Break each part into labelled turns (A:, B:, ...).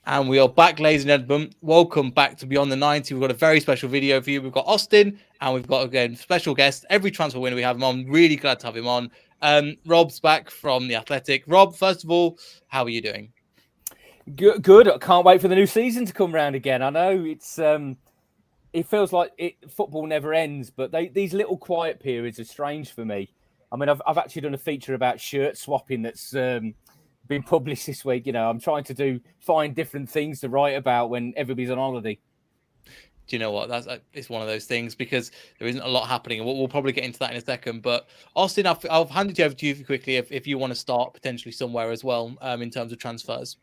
A: And we are back, ladies and gentlemen. Welcome back to Beyond the 90. We've got a very special video for you. We've got Austin, and we've got, again, special guest. Every transfer winner we have him on. Really glad to have him on. Rob's back from The Athletic. Rob, first of all, how are you doing?
B: Good. I can't wait for the new season to come round again. I know it feels like football never ends, but these little quiet periods are strange for me. I mean, I've actually done a feature about shirt swapping that's been published this week. You know, I'm trying to find different things to write about when everybody's on holiday.
A: Do you know what? It's one of those things because there isn't a lot happening, and we'll probably get into that in a second. But Austin, I'll hand it over to you quickly if you want to start potentially somewhere as well in terms of transfers.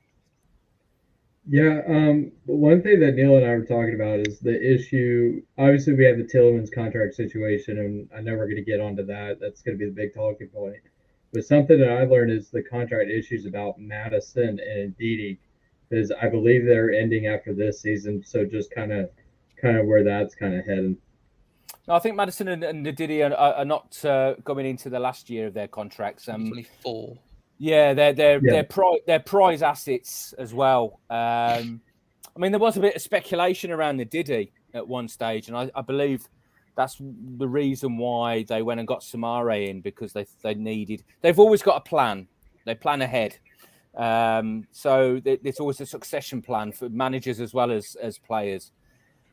C: Yeah, one thing that Neil and I were talking about is the issue. Obviously, we have the Tielemans contract situation, and I know we're going to get onto that. That's going to be the big talking point. But something that I learned is the contract issues about Maddison and Ndidi, because I believe they're ending after this season. So just kind of where that's kind of heading.
B: No, I think Maddison and Ndidi are not going into the last year of their contracts.
A: 24.
B: Yeah, they're prize assets as well. I mean, there was a bit of speculation around Ndidi at one stage, and I believe that's the reason why they went and got Soumare in, because they've always got a plan. They plan ahead. So there's always a succession plan for managers as well as players.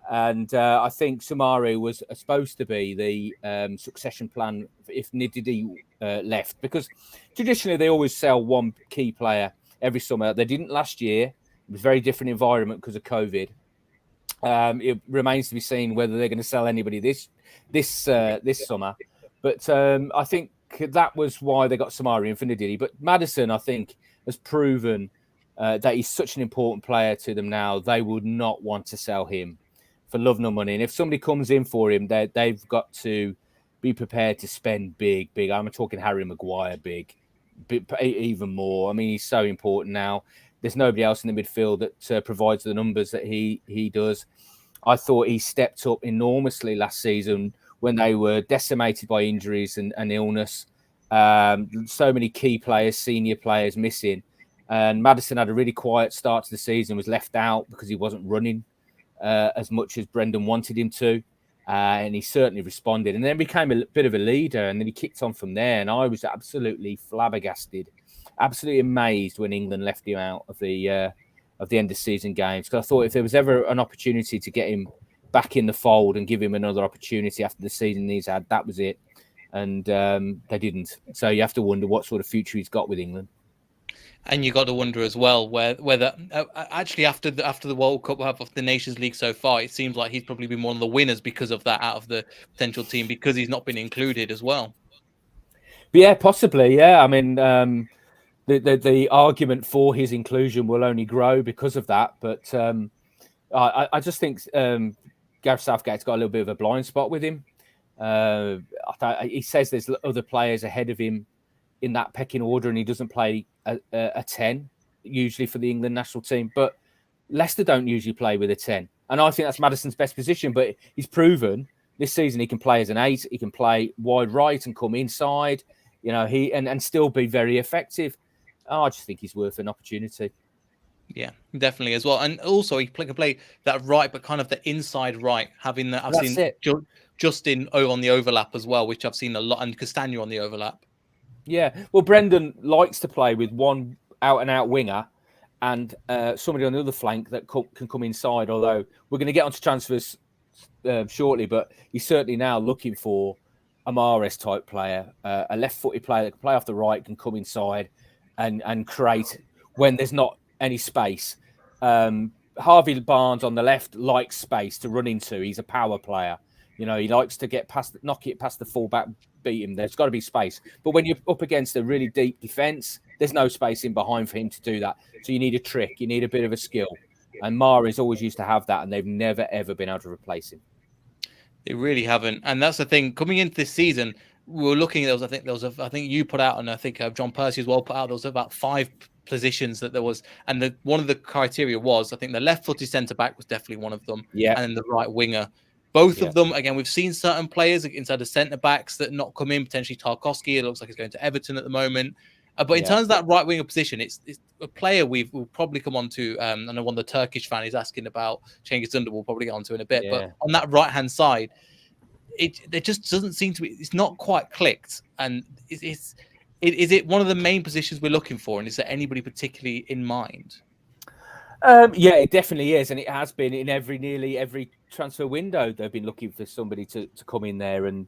B: And I think Soumare was supposed to be the succession plan if Ndidi left, because traditionally they always sell one key player every summer. They didn't last year. It was a very different environment because of COVID. It remains to be seen whether they're going to sell anybody this summer. But I think that was why they got Soumare in for Ndidi. But Maddison, I think, has proven that he's such an important player to them now. They would not want to sell him for love nor money. And if somebody comes in for him, they've got to be prepared to spend big. I'm talking Harry Maguire big, even more. I mean, he's so important now. There's nobody else in the midfield that provides the numbers that he does. I thought he stepped up enormously last season when they were decimated by injuries and illness. So many key players, senior players missing. And Maddison had a really quiet start to the season, was left out because he wasn't running as much as Brendan wanted him to. And he certainly responded, and then became a bit of a leader, and then he kicked on from there. And I was absolutely flabbergasted, absolutely amazed when England left him out of the end of season games, because I thought if there was ever an opportunity to get him back in the fold and give him another opportunity after the season he's had, that was it. And they didn't. So you have to wonder what sort of future he's got with England.
A: And you got to wonder as well whether actually after the World Cup, of the Nations League so far, it seems like he's probably been one of the winners because of that out of the potential team, because he's not been included as well.
B: But yeah, possibly. Yeah, I mean, the argument for his inclusion will only grow because of that. But I just think Gareth Southgate's got a little bit of a blind spot with him. He says there's other players ahead of him in that pecking order, and he doesn't play a 10 usually for the England national team. But Leicester don't usually play with a 10, and I think that's Maddison's best position. But he's proven this season he can play as an 8. He can play wide right and come inside, you know, and still be very effective. I just think he's worth an opportunity.
A: Yeah, definitely as well. And also he can play that right, but kind of the inside right, having that. I've seen Justin on the overlap as well, which I've seen a lot, and Castagna on the overlap.
B: Yeah, well, Brendan likes to play with one out-and-out winger and somebody on the other flank that can come inside, although we're going to get onto transfers shortly, but he's certainly now looking for a Mahrez-type player, a left-footed player that can play off the right, can come inside and create when there's not any space. Harvey Barnes on the left likes space to run into. He's a power player. You know, he likes to knock it past the fullback, beat him. There's got to be space. But when you're up against a really deep defence, there's no space in behind for him to do that. So you need a trick. You need a bit of a skill. And Mahrez always used to have that, and they've never, ever been able to replace him.
A: They really haven't. And that's the thing. Coming into this season, we were looking at those. I think you put out, and I think John Percy as well put out, there was about 5 positions that there was. And one of the criteria was, I think the left-footed centre-back was definitely one of them.
B: Yeah.
A: And then the right winger. Both of them, again, we've seen certain players inside the centre-backs that not come in, potentially Tarkowski. It looks like he's going to Everton at the moment. But in terms of that right winger position, it's a player we'll probably come on to. I know one of the Turkish fan is asking about Cengiz Ünder. We'll probably get onto in a bit. But on that right hand side, it just doesn't seem to be. It's not quite clicked. And is it one of the main positions we're looking for? And is there anybody particularly in mind?
B: Yeah, it definitely is, and it has been in nearly every transfer window. They've been looking for somebody to come in there, and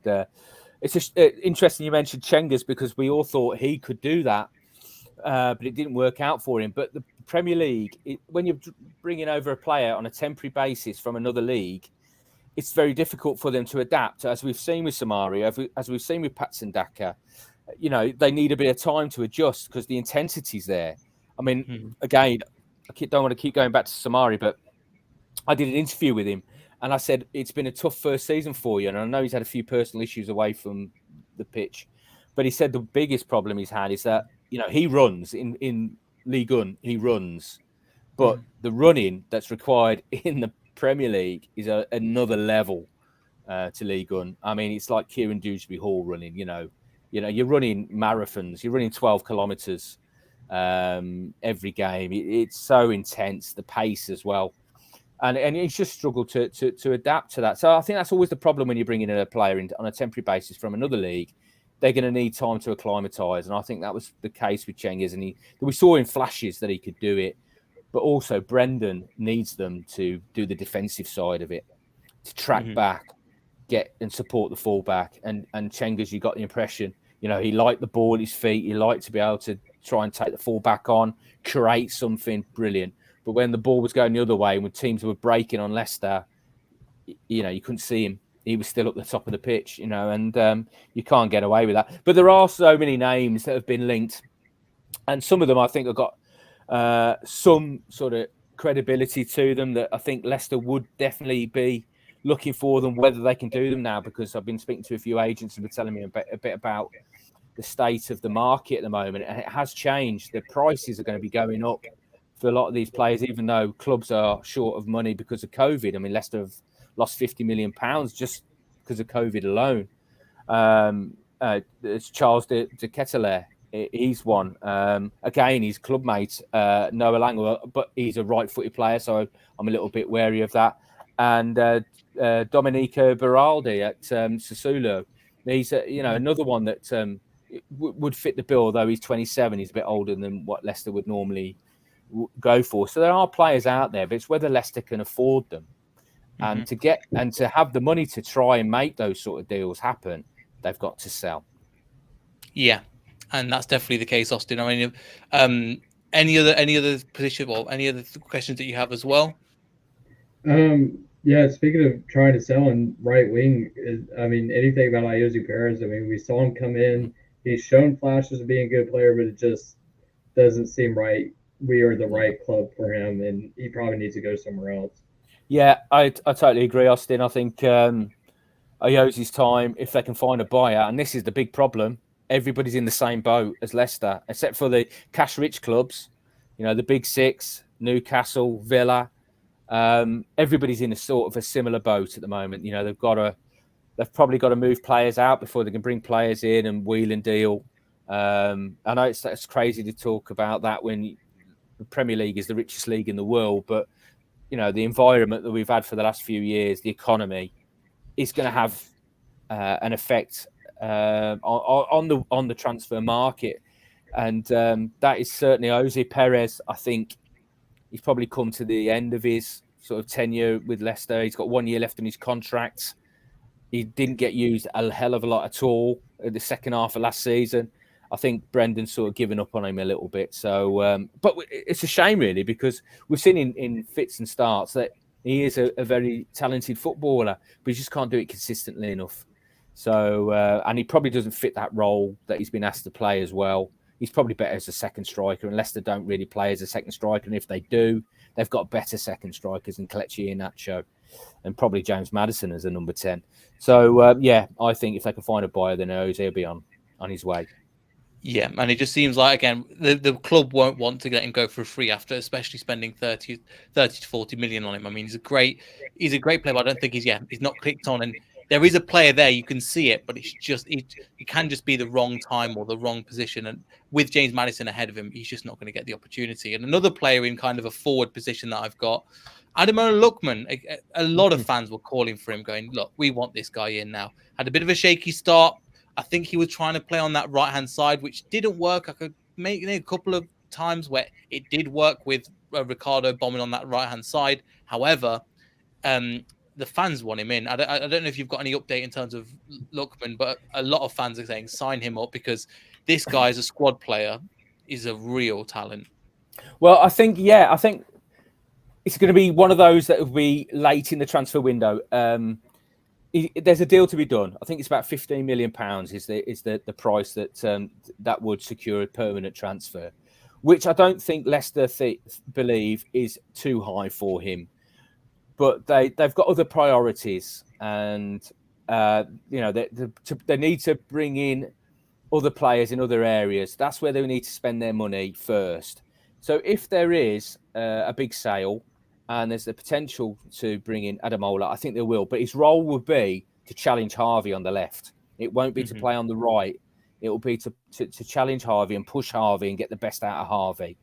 B: it's just interesting you mentioned Cengiz because we all thought he could do that, but it didn't work out for him. But the Premier League, when you're bringing over a player on a temporary basis from another league, it's very difficult for them to adapt, as we've seen with Soumare, as we've seen with Patson Daka. You know, they need a bit of time to adjust because the intensity's there. I mean, again, I don't want to keep going back to Soumare, but I did an interview with him and I said, it's been a tough first season for you. And I know he's had a few personal issues away from the pitch, but he said the biggest problem he's had is that, you know, he runs in Ligue 1, he runs, but the running that's required in the Premier League is another level to Ligue 1. I mean, it's like Kieran Dewsbury Hall running, you know, you're running marathons, you're running 12 kilometers every game. It's so intense, the pace as well. And he's just struggled to adapt to that. So I think that's always the problem when you're bringing in a player on a temporary basis from another league. They're going to need time to acclimatise. And I think that was the case with Cengiz. And we saw in flashes that he could do it. But also Brendan needs them to do the defensive side of it, to track back, get and support the fullback. And Cengiz, you got the impression, you know, he liked the ball at his feet. He liked to be able to try and take the fullback on, create something brilliant. But when the ball was going the other way, when teams were breaking on Leicester, you know, you couldn't see him. He was still at the top of the pitch, you know, and you can't get away with that. But there are so many names that have been linked. And some of them, I think, have got some sort of credibility to them that I think Leicester would definitely be looking for them, whether they can do them now, because I've been speaking to a few agents who were telling me a bit about the state of the market at the moment, and it has changed. The prices are going to be going up for a lot of these players, even though clubs are short of money because of COVID. I mean, Leicester have lost £50 million just because of COVID alone. It's Charles de Ketelaere. He's one. Again, he's club mate, Noah Lang, but he's a right-footed player, so I'm a little bit wary of that. And Domenico Berardi at Sassuolo. He's another one that would fit the bill, though he's 27. He's a bit older than what Leicester would normally go for. So there are players out there, but it's whether Leicester can afford them. And to have the money to try and make those sort of deals happen, they've got to sell. Yeah.
A: And that's definitely the case, Austin. I mean, any other position or any other questions that you have as well?
C: Yeah, speaking of trying to sell in right wing, I mean, anything about Ayoze Perez, I mean, we saw him come in. He's shown flashes of being a good player, but it just doesn't seem right. We are the right club for him, and he probably needs to go somewhere else.
B: Yeah, I totally agree, Austin. I think Ayoze's time, if they can find a buyer, and this is the big problem, everybody's in the same boat as Leicester, except for the cash-rich clubs, you know, the big six, Newcastle, Villa. Everybody's in a sort of a similar boat at the moment. You know, they've probably got to move players out before they can bring players in and wheel and deal. I know it's crazy to talk about that when the Premier League is the richest league in the world, but you know, the environment that we've had for the last few years, the economy, is going to have an effect on the transfer market, and that is certainly Ayoze Perez. I think he's probably come to the end of his sort of tenure with Leicester. He's got 1 year left in his contract. He didn't get used a hell of a lot at all in the second half of last season. I think Brendan's sort of given up on him a little bit. So, but it's a shame really, because we've seen in fits and starts that he is a very talented footballer, but he just can't do it consistently enough. So, and he probably doesn't fit that role that he's been asked to play as well. He's probably better as a second striker, and Leicester don't really play as a second striker. And if they do, they've got better second strikers than Kelechi Iheanacho and probably James Maddison as a number 10. So, yeah, I think if they can find a buyer, then Ayoze will be on his way.
A: Yeah, and it just seems like, again, the club won't want to let him go for free after, especially spending 30 to 40 million on him. I mean, he's a great player, but I don't think he's not clicked on. And there is a player there, you can see it, but it's just it can just be the wrong time or the wrong position. And with James Maddison ahead of him, he's just not going to get the opportunity. And another player in kind of a forward position that I've got, Ademola Lookman. A lot of fans were calling for him, going, "Look, we want this guy in now." Had a bit of a shaky start. I think he was trying to play on that right hand side, which didn't work. I could make a couple of times where it did work with Ricardo bombing on that right hand side. However, the fans want him in. I don't know if you've got any update in terms of Lookman, but a lot of fans are saying sign him up because this guy is a squad player, is a real talent.
B: Well, I think it's going to be one of those that will be late in the transfer window. There's a deal to be done. I think it's about £15 million is the price that would secure a permanent transfer, which I don't think Leicester believe is too high for him. But they've got other priorities, and they need to bring in other players in other areas. That's where they need to spend their money first. So if there is a big sale and there's the potential to bring in Ademola, I think there will. But his role will be to challenge Harvey on the left. It won't be to play on the right. It will be to challenge Harvey and push Harvey and get the best out of Harvey.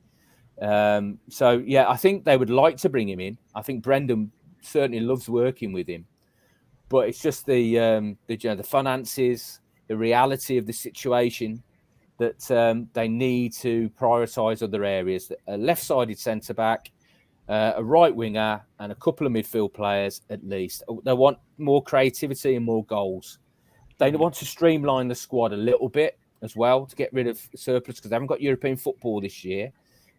B: So yeah, I think they would like to bring him in. I think Brendan certainly loves working with him, but it's just the finances, the reality of the situation that they need to prioritise other areas. A left-sided centre back, a right winger, and a couple of midfield players at least. They want more creativity and more goals. They want to streamline the squad a little bit as well to get rid of surplus because they haven't got European football this year.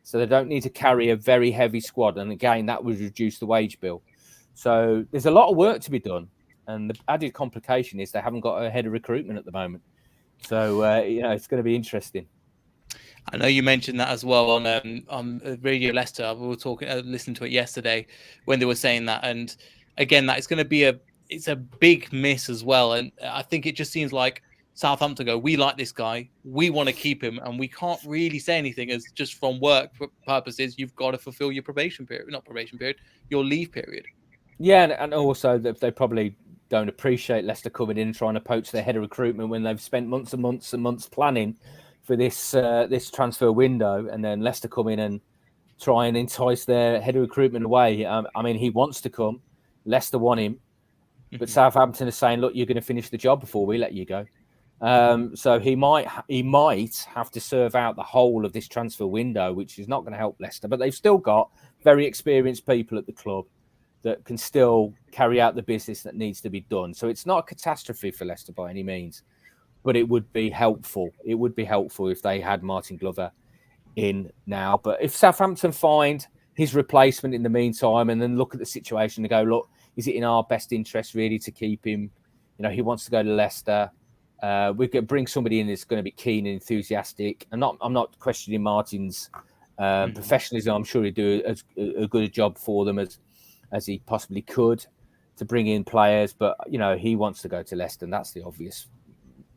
B: So they don't need to carry a very heavy squad. And again, that would reduce the wage bill. So there's a lot of work to be done. And the added complication is they haven't got a head of recruitment at the moment. So, it's going to be interesting.
A: I know you mentioned that as well on Radio Leicester. We were talking, listening to it yesterday when they were saying that. And again, that it's going to be it's a big miss as well. And I think it just seems like Southampton go, we like this guy, we want to keep him, and we can't really say anything as just from work purposes. You've got to fulfill your your leave period.
B: Yeah, and also they probably don't appreciate Leicester coming in and trying to poach their head of recruitment when they've spent months and months and months planning for this transfer window, and then Leicester come in and try and entice their head of recruitment away. I mean, he wants to come. Leicester want him, but Southampton is saying, look, you're going to finish the job before we let you go. So he might have to serve out the whole of this transfer window, which is not going to help Leicester. But they've still got very experienced people at the club that can still carry out the business that needs to be done. So it's not a catastrophe for Leicester by any means, but it would be helpful. It would be helpful if they had Martin Glover in now. But if Southampton find his replacement in the meantime and then look at the situation and go, look, is it in our best interest really to keep him? He wants to go to Leicester. We could bring somebody in that's going to be keen and enthusiastic. I'm not questioning Martin's professionalism. I'm sure he'd do a good job for them as he possibly could to bring in players. But, he wants to go to Leicester, and that's the obvious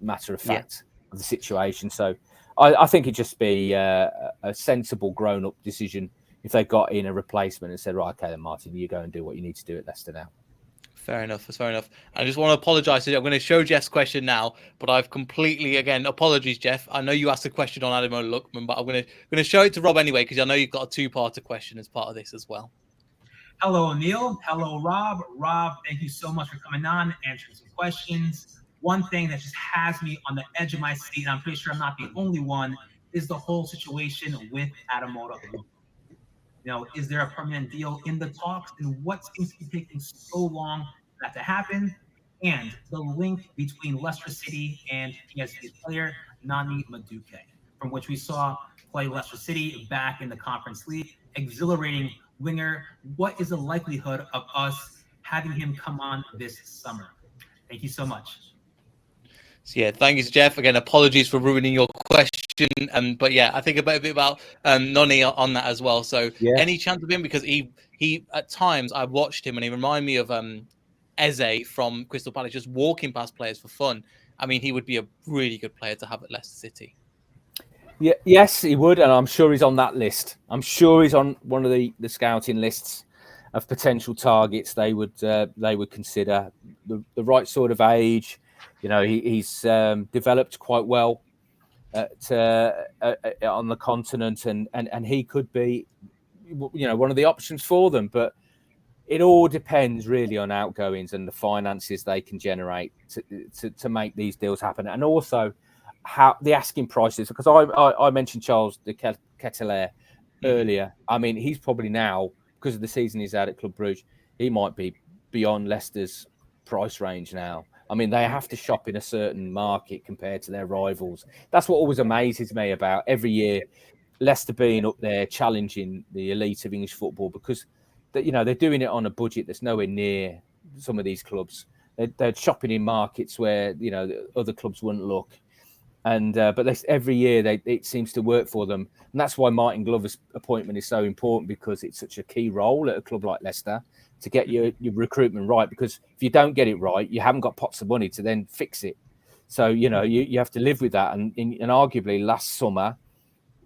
B: matter of fact of the situation. So I think it'd just be a sensible grown-up decision if they got in a replacement and said, right, okay, then Martin, you go and do what you need to do at Leicester now. Fair
A: enough. That's fair enough. I just want to apologise to you. I'm going to show Jeff's question now, but I've completely, again, apologies, Jeff. I know you asked a question on Ademola Lookman, but I'm going to show it to Rob anyway, because I know you've got a two-parter question as part of this as well.
D: Hello, Neil. Hello, Rob. Rob, thank you so much for coming on, answering some questions. One thing that just has me on the edge of my seat, and I'm pretty sure I'm not the only one, is the whole situation with Ademola Lookman. Is there a permanent deal in the talks, and what seems to be taking so long for that to happen? And the link between Leicester City and PSV's player, Noni Madueke, from which we saw play Leicester City back in the Conference League. Exhilarating winger. What is the likelihood of us having him come on this summer? Thank you so much.
A: So yeah, thank you, Jeff. Again, apologies for ruining your question. But yeah, I think a bit about Noni on that as well. So any chance of him? Because he at times I watched him and he reminded me of Eze from Crystal Palace, just walking past players for fun. I mean, he would be a really good player to have at Leicester City.
B: Yeah, yes, he would, and I'm sure he's on that list. I'm sure he's on one of the scouting lists. of potential targets they would consider. The right sort of age. He's developed quite well on the continent, and he could be, one of the options for them. But it all depends really on outgoings and the finances they can generate to make these deals happen, and also how the asking prices. Because I mentioned Charles de Kateleare earlier. I mean, he's probably now, because of the season he's had at Club Brugge, he might be beyond Leicester's price range now. I mean, they have to shop in a certain market compared to their rivals. That's what always amazes me about every year Leicester being up there challenging the elite of English football, because they're doing it on a budget that's nowhere near some of these clubs. They're shopping in markets where other clubs wouldn't look, and but every year it seems to work for them, and that's why Martin Glover's appointment is so important, because it's such a key role at a club like Leicester to get your recruitment right. Because if you don't get it right, you haven't got pots of money to then fix it. So you have to live with that, and arguably last summer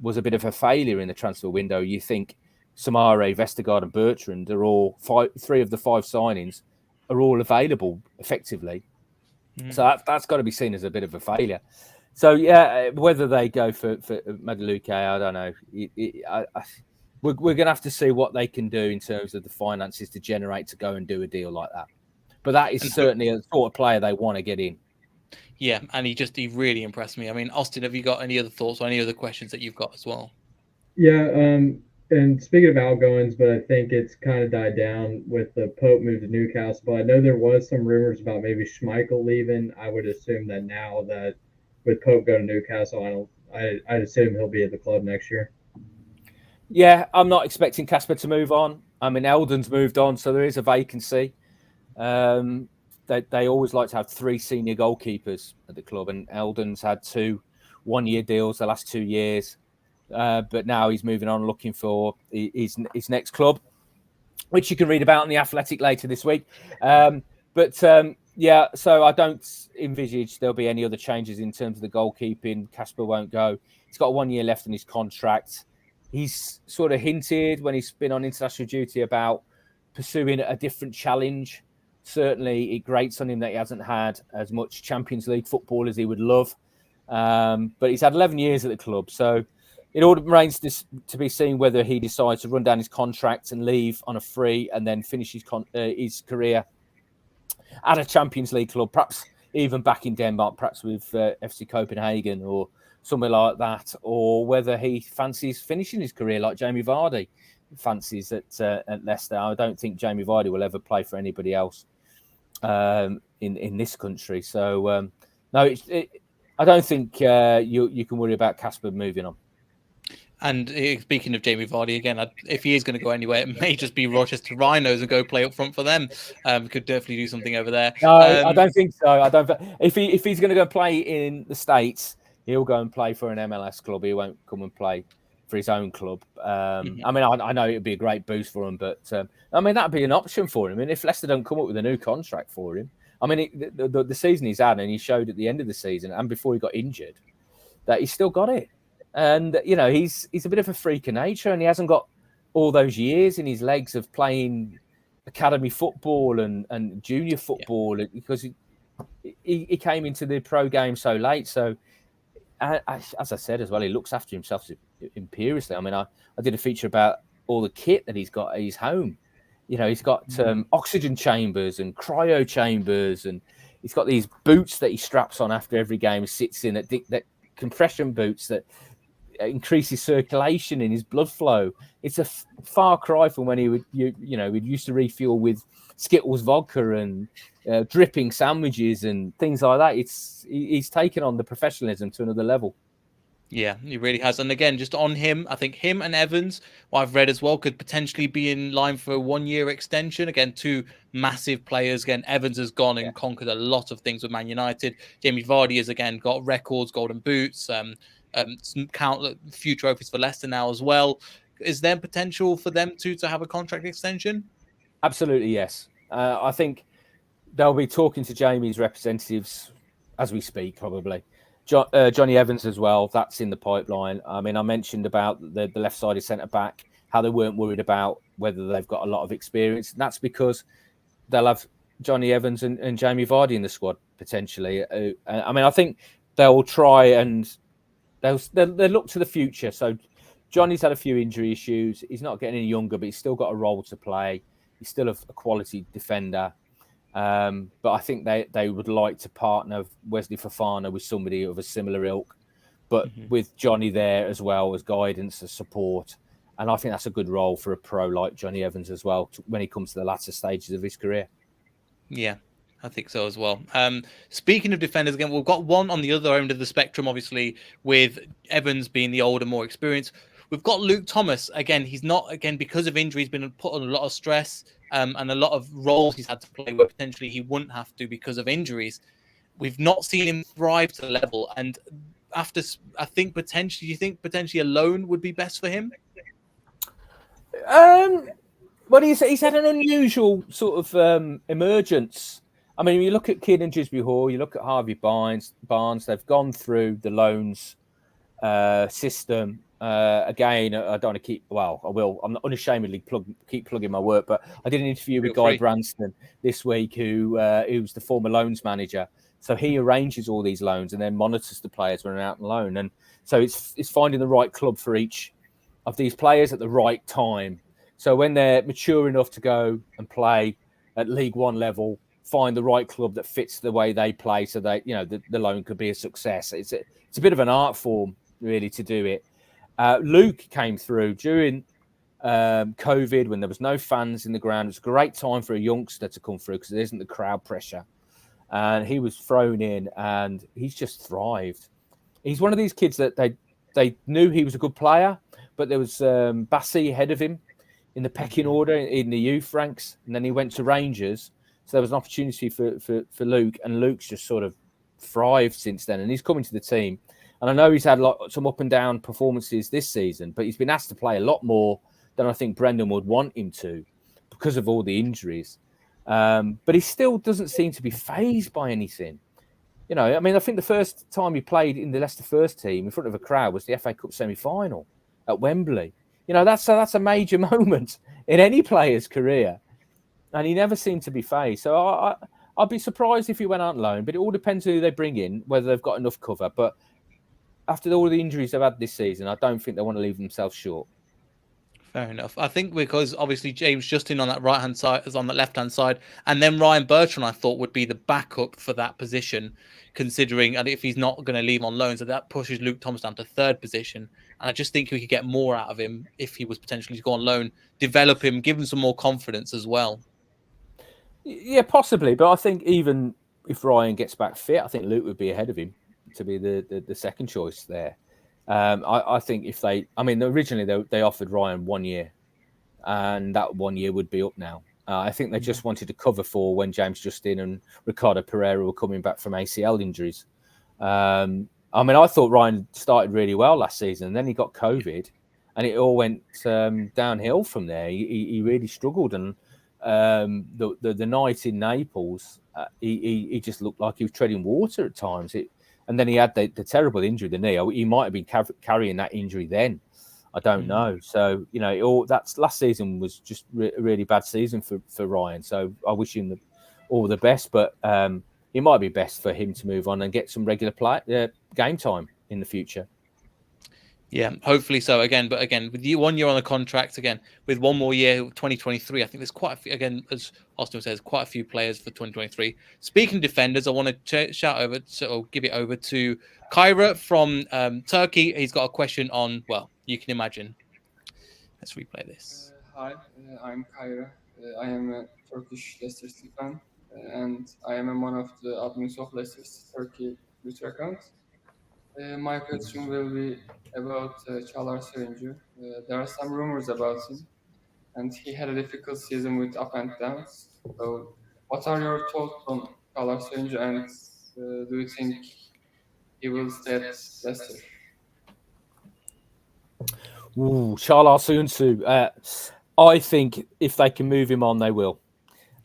B: was a bit of a failure in the transfer window. You think Soumare, Vestergaard and Bertrand are all three of the 5 signings are all available effectively. So that's got to be seen as a bit of a failure. So whether they go for Madueke, I don't know. We're going to have to see what they can do in terms of the finances to generate to go and do a deal like that. But that is certainly a sort of player they want to get in.
A: Yeah, and he really impressed me. I mean, Austin, have you got any other thoughts or any other questions that you've got as well?
C: Yeah, and speaking of outgoings, but I think it's kind of died down with the Pope move to Newcastle. But I know there was some rumors about maybe Schmeical leaving. I would assume that now that with Pope going to Newcastle, I'd assume he'll be at the club next year.
B: Yeah, I'm not expecting Kasper to move on. I mean, Eldon's moved on, so there is a vacancy. They always like to have 3 senior goalkeepers at the club, and Eldon's had 2 one-year deals the last 2 years. But now he's moving on, looking for his next club, which you can read about in The Athletic later this week. So I don't envisage there'll be any other changes in terms of the goalkeeping. Kasper won't go. He's got 1 year left in his contract. He's sort of hinted when he's been on international duty about pursuing a different challenge. Certainly, it grates on him that he hasn't had as much Champions League football as he would love. But he's had 11 years at the club, so it all remains to be seen whether he decides to run down his contract and leave on a free and then finish his career at a Champions League club, perhaps even back in Denmark, perhaps with FC Copenhagen or somewhere like that, or whether he fancies finishing his career like Jamie Vardy fancies at Leicester. I don't think Jamie Vardy will ever play for anybody else in this country. So, no, I don't think you can worry about Kasper moving on.
A: And speaking of Jamie Vardy again, if he is going to go anywhere, it may just be Rochester Rhinos and go play up front for them. Could definitely do something over there.
B: No, I don't think so. If he's going to go play in the States, he'll go and play for an MLS club. He won't come and play for his own club. I mean, I know it would be a great boost for him, but I mean, that'd be an option for him. And if Leicester don't come up with a new contract for him, I mean, the season he's had, and he showed at the end of the season and before he got injured that he's still got it. And he's a bit of a freak of nature, and he hasn't got all those years in his legs of playing academy football and junior football because he came into the pro game so late. So, as I said as well, he looks after himself imperiously. I mean, I did a feature about all the kit that he's got at his home. He's got oxygen chambers and cryo chambers, and he's got these boots that he straps on after every game. He sits in that compression boots that increases circulation in his blood flow. It's a far cry from when he used to refuel with Skittles vodka and dripping sandwiches and things like that. He's taken on the professionalism to another level.
A: Yeah, he really has. And again, just on him, I think him and Evans, what I've read as well, could potentially be in line for a 1 year extension. Again, 2 massive players. Again, Evans has gone and conquered a lot of things with Man United. Jamie Vardy has again got records, golden boots, some countless few trophies for Leicester now as well. Is there potential for them to have a contract extension?
B: Absolutely, yes. I think they'll be talking to Jamie's representatives as we speak, probably. Johnny Evans as well. That's in the pipeline. I mean, I mentioned about the left-sided centre-back how they weren't worried about whether they've got a lot of experience. And that's because they'll have Johnny Evans and Jamie Vardy in the squad potentially. I mean, I think they'll try and they'll look to the future. So Johnny's had a few injury issues. He's not getting any younger, but he's still got a role to play. He's still a quality defender. But I think they would like to partner Wesley Fofana with somebody of a similar ilk, but with Johnny there as well as guidance, as support. And I think that's a good role for a pro like Johnny Evans as well when he comes to the latter stages of his career.
A: Yeah, I think so as well. Speaking of defenders, again, we've got one on the other end of the spectrum, obviously, with Evans being the older, more experienced. We've got Luke Thomas. Again, he's not, again, because of injuries, been put on a lot of stress and a lot of roles he's had to play where potentially he wouldn't have to because of injuries. We've not seen him thrive to the level. And after, I think potentially, do you think potentially a loan would be best for him?
B: Well, he's had an unusual sort of emergence. I mean, you look at Keenan Gisby Hall, you look at Harvey Barnes, they've gone through the loans system. Again, I don't want to keep, well, I will. I'm not unashamedly keep plugging my work, but I did an interview with Guy Branston this week, who's the former loans manager. So he arranges all these loans and then monitors the players when they're out on loan. And so it's finding the right club for each of these players at the right time. So when they're mature enough to go and play at League One level, find the right club that fits the way they play, so that the loan could be a success. It's a bit of an art form, really, to do it. Luke came through during COVID when there was no fans in the ground. It was a great time for a youngster to come through because there isn't the crowd pressure, and he was thrown in, and he's just thrived. He's one of these kids that they knew he was a good player, but there was Bassi ahead of him in the pecking order in the youth ranks, and then he went to Rangers. So there was an opportunity for Luke, and Luke's just sort of thrived since then. And he's coming to the team. And I know he's had some up and down performances this season, but he's been asked to play a lot more than I think Brendan would want him to because of all the injuries. But he still doesn't seem to be fazed by anything. I mean, I think the first time he played in the Leicester first team in front of a crowd was the FA Cup semi-final at Wembley. That's a major moment in any player's career. And he never seemed to be fazed. So I'd be surprised if he went out on loan, but it all depends who they bring in, whether they've got enough cover. But after all the injuries they've had this season, I don't think they want to leave themselves short.
A: Fair enough. I think because obviously James Justin on that right-hand side is on the left-hand side, and then Ryan Bertrand I thought would be the backup for that position, considering and if he's not going to leave on loan, so that pushes Luke Thomas down to third position. And I just think we could get more out of him if he was potentially to go on loan, develop him, give him some more confidence as well.
B: Yeah, possibly. But I think even if Ryan gets back fit, I think Luke would be ahead of him to be the second choice there. I think if originally they offered Ryan 1 year, and that 1 year would be up now. I think they just wanted to cover for when James Justin and Ricardo Pereira were coming back from ACL injuries. I thought Ryan started really well last season, and then he got COVID, and it all went downhill from there. He really struggled, and the night in Naples, he just looked like he was treading water at times. And then he had the terrible injury, the knee. He might have been carrying that injury then. I don't know. So, that's last season was just a really bad season for Ryan. So I wish him all the best. But it might be best for him to move on and get some regular game time in the future.
A: Yeah, hopefully so. But again, with 1 year on the contract, again, with one more year, 2023, I think there's quite a few, again, as Austin says, quite a few players for 2023. Speaking of defenders, I want to give it over to Kyra from Turkey. He's got a question on, well, you can imagine. Let's replay this.
E: Hi, I'm Kyra. I am a Turkish Leicester City fan, and I am one of the admins of Leicester's Turkey Twitter account. My question will be about Çağlar Soyuncu. There are some rumors about him, and he had a difficult season with up and downs. So, what are your thoughts on Çağlar Soyuncu, and do you think he will stay at Leicester?
B: Çağlar Soyuncu. I think if they can move him on, they will.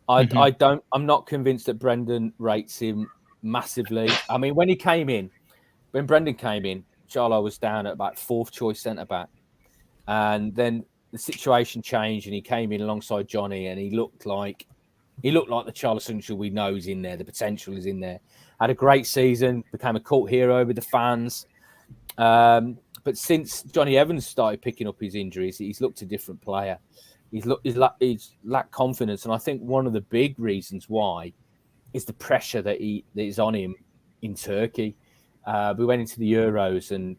B: I'm not convinced that Brendan rates him massively. I mean, when Brendan came in, Çağlar was down at about fourth choice centre back, and then the situation changed and he came in alongside Johnny and he looked like the Soyuncu we know is in there. The potential is in there. Had a great season, became a cult hero with the fans. But since Johnny Evans started picking up his injuries, he's looked a different player. He's lacked confidence, and I think one of the big reasons why is the pressure that is on him in Turkey. We went into the Euros, and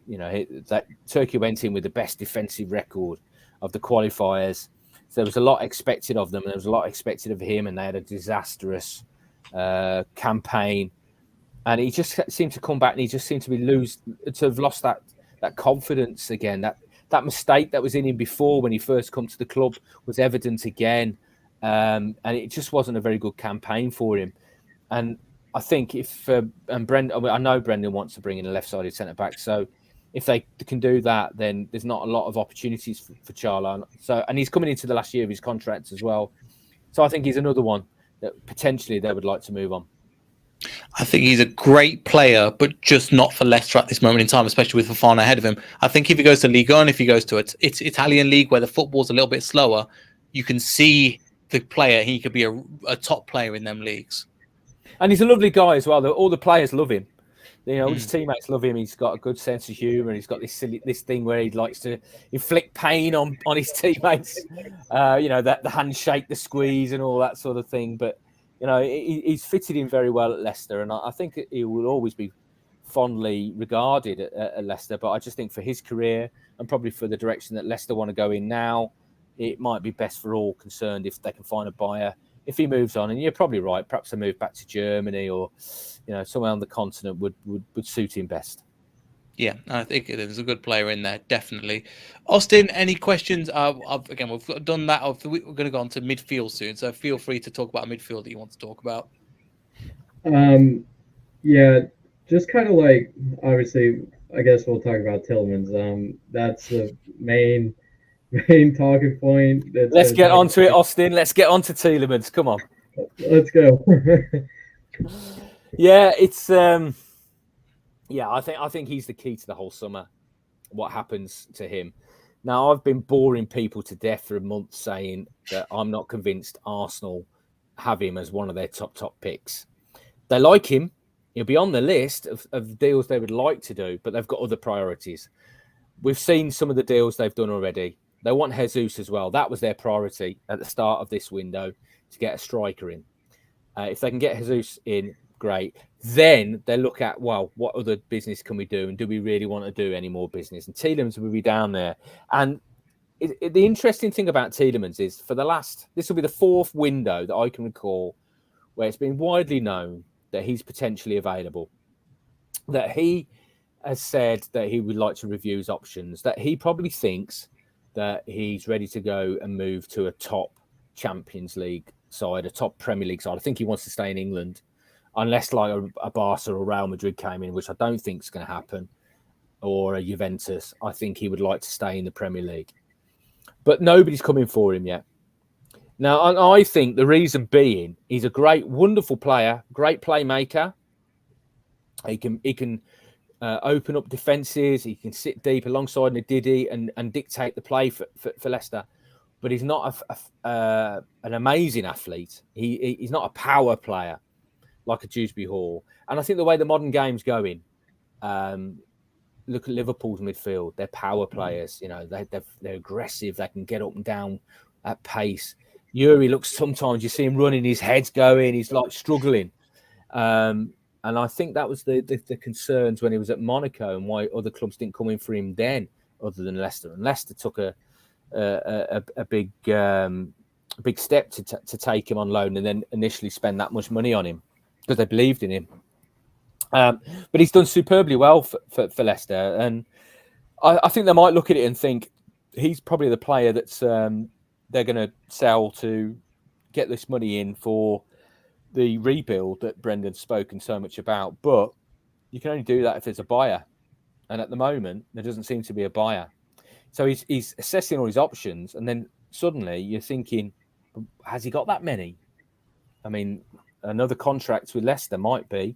B: that Turkey went in with the best defensive record of the qualifiers. So there was a lot expected of them, and there was a lot expected of him, and they had a disastrous campaign. And he just seemed to come back, and he just seemed to have lost that confidence again. That mistake that was in him before when he first come to the club was evident again, and it just wasn't a very good campaign for him. And I think I know Brendan wants to bring in a left-sided centre back, so if they can do that, then there's not a lot of opportunities for Charlo. So, and he's coming into the last year of his contract as well. So I think he's another one that potentially they would like to move on.
A: I think he's a great player, but just not for Leicester at this moment in time, especially with Fofana ahead of him. I think if he goes to Ligue 1, if he goes to it's Italian league where the football's a little bit slower, you can see the player. He could be a top player in them leagues. And
B: he's a lovely guy as well. All the players love him. His teammates love him. He's got a good sense of humour. He's got this thing where he likes to inflict pain on his teammates. The handshake, the squeeze, and all that sort of thing. But he's fitted in very well at Leicester, and I think he will always be fondly regarded at Leicester. But I just think for his career and probably for the direction that Leicester want to go in now, it might be best for all concerned if they can find a buyer. If he moves on, and you're probably right, perhaps a move back to Germany or somewhere on the continent would suit him best.
A: Yeah, I think there's a good player in there, definitely. Austin, any questions? Again, we've done that. We're going to go on to midfield soon, so feel free to talk about a midfield that you want to talk about.
C: Yeah, just kind of like, obviously, I guess we'll talk about Tielemans. That's the main talking point.
B: Let's get onto it, Austin. Let's get on to Tielemans. Come on.
C: Let's go.
B: Yeah, it's I think he's the key to the whole summer. What happens to him? Now, I've been boring people to death for a month saying that I'm not convinced Arsenal have him as one of their top picks. They like him. He'll be on the list of deals they would like to do, but they've got other priorities. We've seen some of the deals they've done already. They want Jesus as well. That was their priority at the start of this window, to get a striker in. If they can get Jesus in, great. Then they look at, well, what other business can we do? And do we really want to do any more business? And Tielemans will be down there. And the interesting thing about Tielemans is this will be the fourth window that I can recall where it's been widely known that he's potentially available, that he has said that he would like to review his options, that he probably thinks that he's ready to go and move to a top Champions League side, a top Premier League side. I think he wants to stay in England, unless like a Barca or Real Madrid came in, which I don't think is going to happen, or a Juventus. I think he would like to stay in the Premier League. But nobody's coming for him yet. Now, I think the reason being, he's a great, wonderful player, great playmaker. He can open up defences. He can sit deep alongside Ndidi and dictate the play for Leicester. But he's not an amazing athlete. He's not a power player like a Dewsbury Hall. And I think the way the modern game's going, look at Liverpool's midfield. They're power players. They're aggressive. They can get up and down at pace. Yuri looks, sometimes you see him running, his head's going. He's like struggling. And I think that was the concerns when he was at Monaco and why other clubs didn't come in for him then, other than Leicester. And Leicester took a big step to take him on loan and then initially spend that much money on him because they believed in him. But he's done superbly well for Leicester. And I think they might look at it and think he's probably the player that's they're going to sell to get this money in for the rebuild that Brendan's spoken so much about. But you can only do that if there's a buyer. And at the moment, there doesn't seem to be a buyer. So he's assessing all his options. And then suddenly you're thinking, has he got that many? I mean, another contract with Leicester might be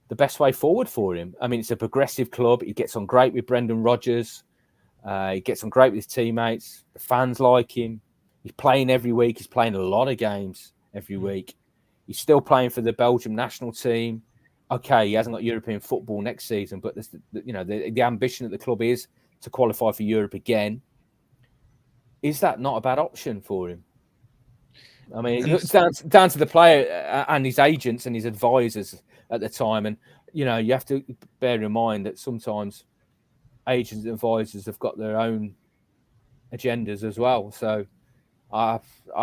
B: the best way forward for him. I mean, it's a progressive club. He gets on great with Brendan Rodgers. He gets on great with his teammates. The fans like him. He's playing every week. He's playing a lot of games every week. He's still playing for the Belgium national team. Okay, he hasn't got European football next season, but the ambition at the club is to qualify for Europe again. Is that not a bad option for him? I mean, it's down to the player and his agents and his advisors at the time. And, you have to bear in mind that sometimes agents and advisors have got their own agendas as well. So I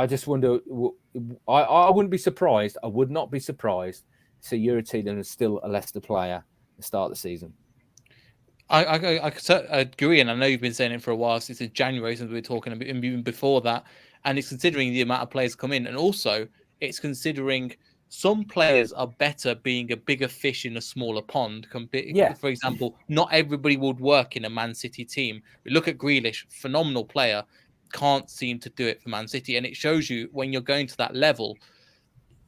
B: just wonder, I wouldn't be surprised. I would not be surprised to see Youri Tielemans still a Leicester player at the start of the season.
A: I agree, and I know you've been saying it for a while, since January, since we were talking, and even before that. And it's considering the amount of players come in, and also it's considering some players are better being a bigger fish in a smaller pond. For example, not everybody would work in a Man City team. We look at Grealish, phenomenal player, can't seem to do it for Man City, and it shows you when you're going to that level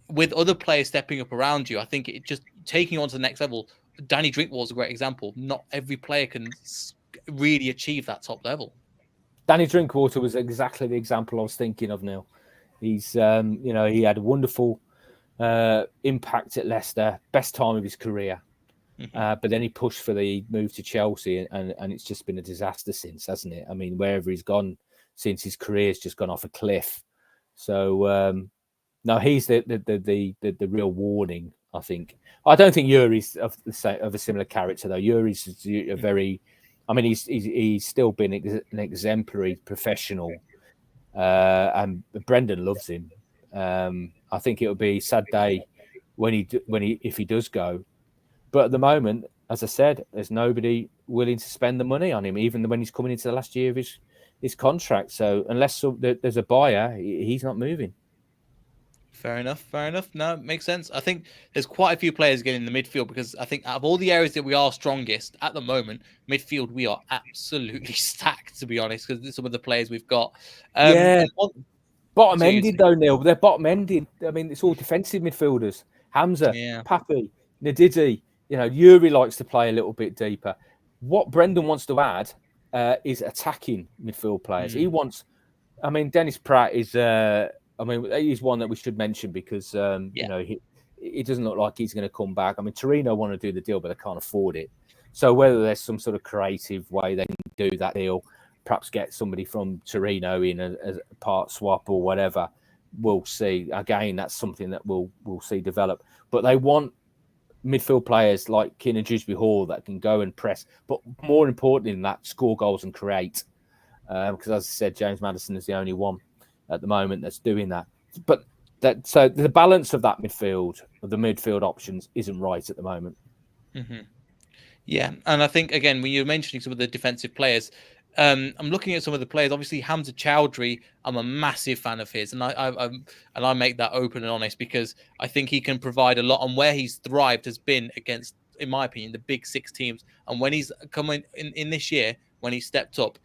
A: with other players stepping up around you. I think it just taking on to the next level. Danny Drinkwater is a great example. Not every player can really achieve that top level.
B: Danny Drinkwater was exactly the example I was thinking of, Neil. He's, he had a wonderful impact at Leicester, best time of his career. But then he pushed for the move to Chelsea, and it's just been a disaster since, hasn't it? I mean, wherever he's gone since, his career's just gone off a cliff. So, no, he's the real warning, I think. I don't think Youri's of a similar character, though. Youri's a very... I mean, he's still been an exemplary professional, and Brendan loves him. I think it would be a sad day if he does go. But at the moment, as I said, there's nobody willing to spend the money on him, even when he's coming into the last year of his contract. So unless there's a buyer, he's not moving.
A: Fair enough. No, it makes sense. I think there's quite a few players getting in the midfield, because I think out of all the areas that we are strongest at the moment, midfield, we are absolutely stacked, to be honest, because some of the players we've got.
B: Bottom-ended, though, Neil. They're bottom-ended. I mean, it's all defensive midfielders. Hamza, Papi, Ndidi. Youri likes to play a little bit deeper. What Brendan wants to add is attacking midfield players. He wants... I mean, Dennis Praet is... he's one that we should mention because, he doesn't look like he's going to come back. I mean, Torino want to do the deal, but they can't afford it. So whether there's some sort of creative way they can do that deal, perhaps get somebody from Torino in as a part swap or whatever, we'll see. Again, that's something that we'll see develop. But they want midfield players like Keenan Dewsbury Hall that can go and press, but more importantly than that, score goals and create. Because as I said, James Maddison is the only one at the moment that's doing that. But so the balance of that midfield, of the midfield options, isn't right at the moment.
A: Yeah, and I think again, when you're mentioning some of the defensive players, I'm looking at some of the players. Obviously, Hamza Choudury, I'm a massive fan of his, and I make that open and honest, because I think he can provide a lot. And where he's thrived has been against, in my opinion, the big six teams. And when he's coming in this year, when he stepped up,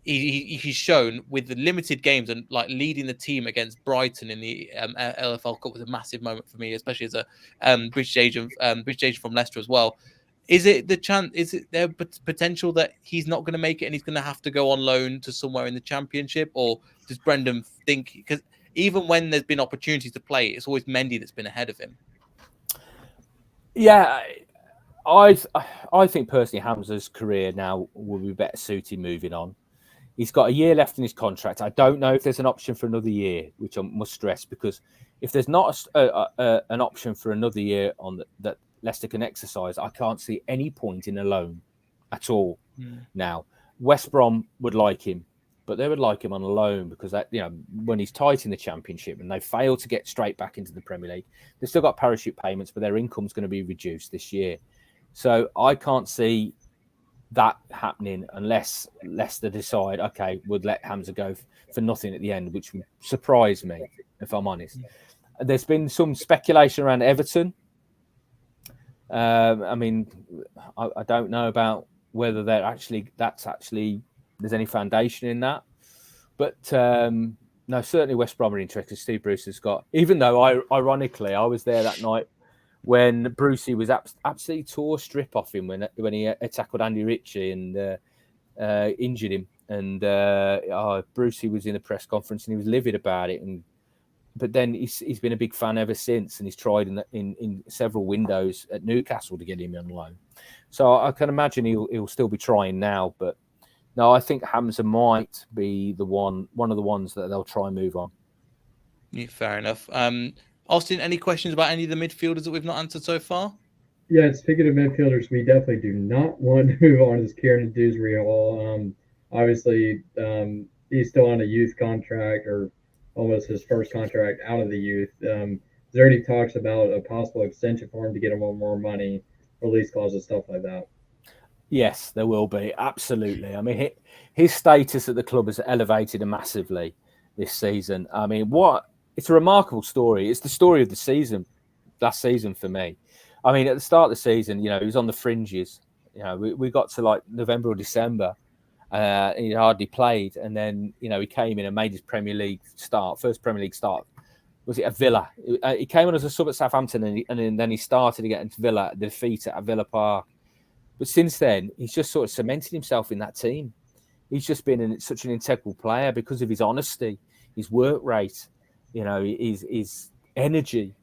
A: he's shown with the limited games and like leading the team against Brighton in the LFL Cup was a massive moment for me, especially as a British agent from Leicester as well. Is it there potential that he's not going to make it and he's going to have to go on loan to somewhere in the Championship, or does Brendan think, because even when there's been opportunities to play, it's always Mendy that's been ahead of him?
B: Yeah, I think personally Hamza's career now will be better suited moving on. He's got a year left in his contract. I don't know if there's an option for another year, which I must stress, because if there's not an option for another year on that Leicester can exercise, I can't see any point in a loan at all. Now, West Brom would like him, but they would like him on a loan because when he's tight in the Championship and they fail to get straight back into the Premier League, they've still got parachute payments, but their income's going to be reduced this year. So I can't see that happening unless Leicester decide, okay, we'll let Hamza go for nothing at the end, which would surprise me, if I'm honest. There's been some speculation around Everton. I mean, I don't know about whether there's any foundation in that, but no, certainly West Brom are interested. Steve Bruce has got, even though ironically I was there that night when Brucey was absolutely tore strip off him when he tackled Andy Ritchie, and injured him, and Brucey was in a press conference and he was livid about it. But then he's been a big fan ever since, and he's tried in several windows at Newcastle to get him on loan. So I can imagine he'll still be trying now. But no, I think Hamza might be one of the ones that they'll try and move on.
A: Yeah, fair enough. Austin, any questions about any of the midfielders that we've not answered so far?
C: Yeah, speaking of midfielders, we definitely do not want to move on to Kieran Ndidi. Obviously, he's still on a youth contract, or almost his first contract out of the youth. Is there any talks about a possible extension for him to get him more money, release clauses, stuff like that?
B: Yes, there will be. Absolutely. I mean, his status at the club has elevated massively this season. I mean, it's a remarkable story. It's the story of the season, last season for me. I mean, at the start of the season, he was on the fringes. We got to like November or December. He hardly played. And then, he came in and made his Premier League start, first Premier League start. Was it at Villa? He came on as a sub at Southampton and then he started against Villa, the defeat at Villa Park. But since then, he's just sort of cemented himself in that team. He's just been such an integral player because of his honesty, his work rate, his energy.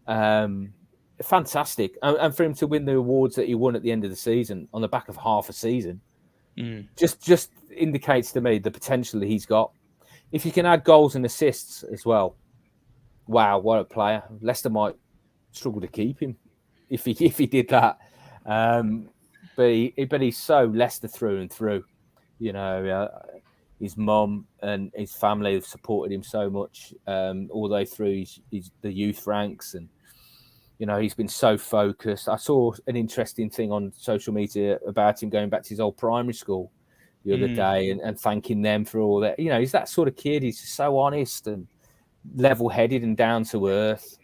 B: Fantastic. And for him to win the awards that he won at the end of the season on the back of half a season, just indicates to me the potential that he's got. If you can add goals and assists as well, wow, what a player. Leicester might struggle to keep him if he did that. But he's so Leicester through and through. His mum and his family have supported him so much all the way through the youth ranks, and he's been so focused. I saw an interesting thing on social media about him going back to his old primary school the other day and thanking them for all that. He's that sort of kid. He's just so honest and level-headed and down to earth.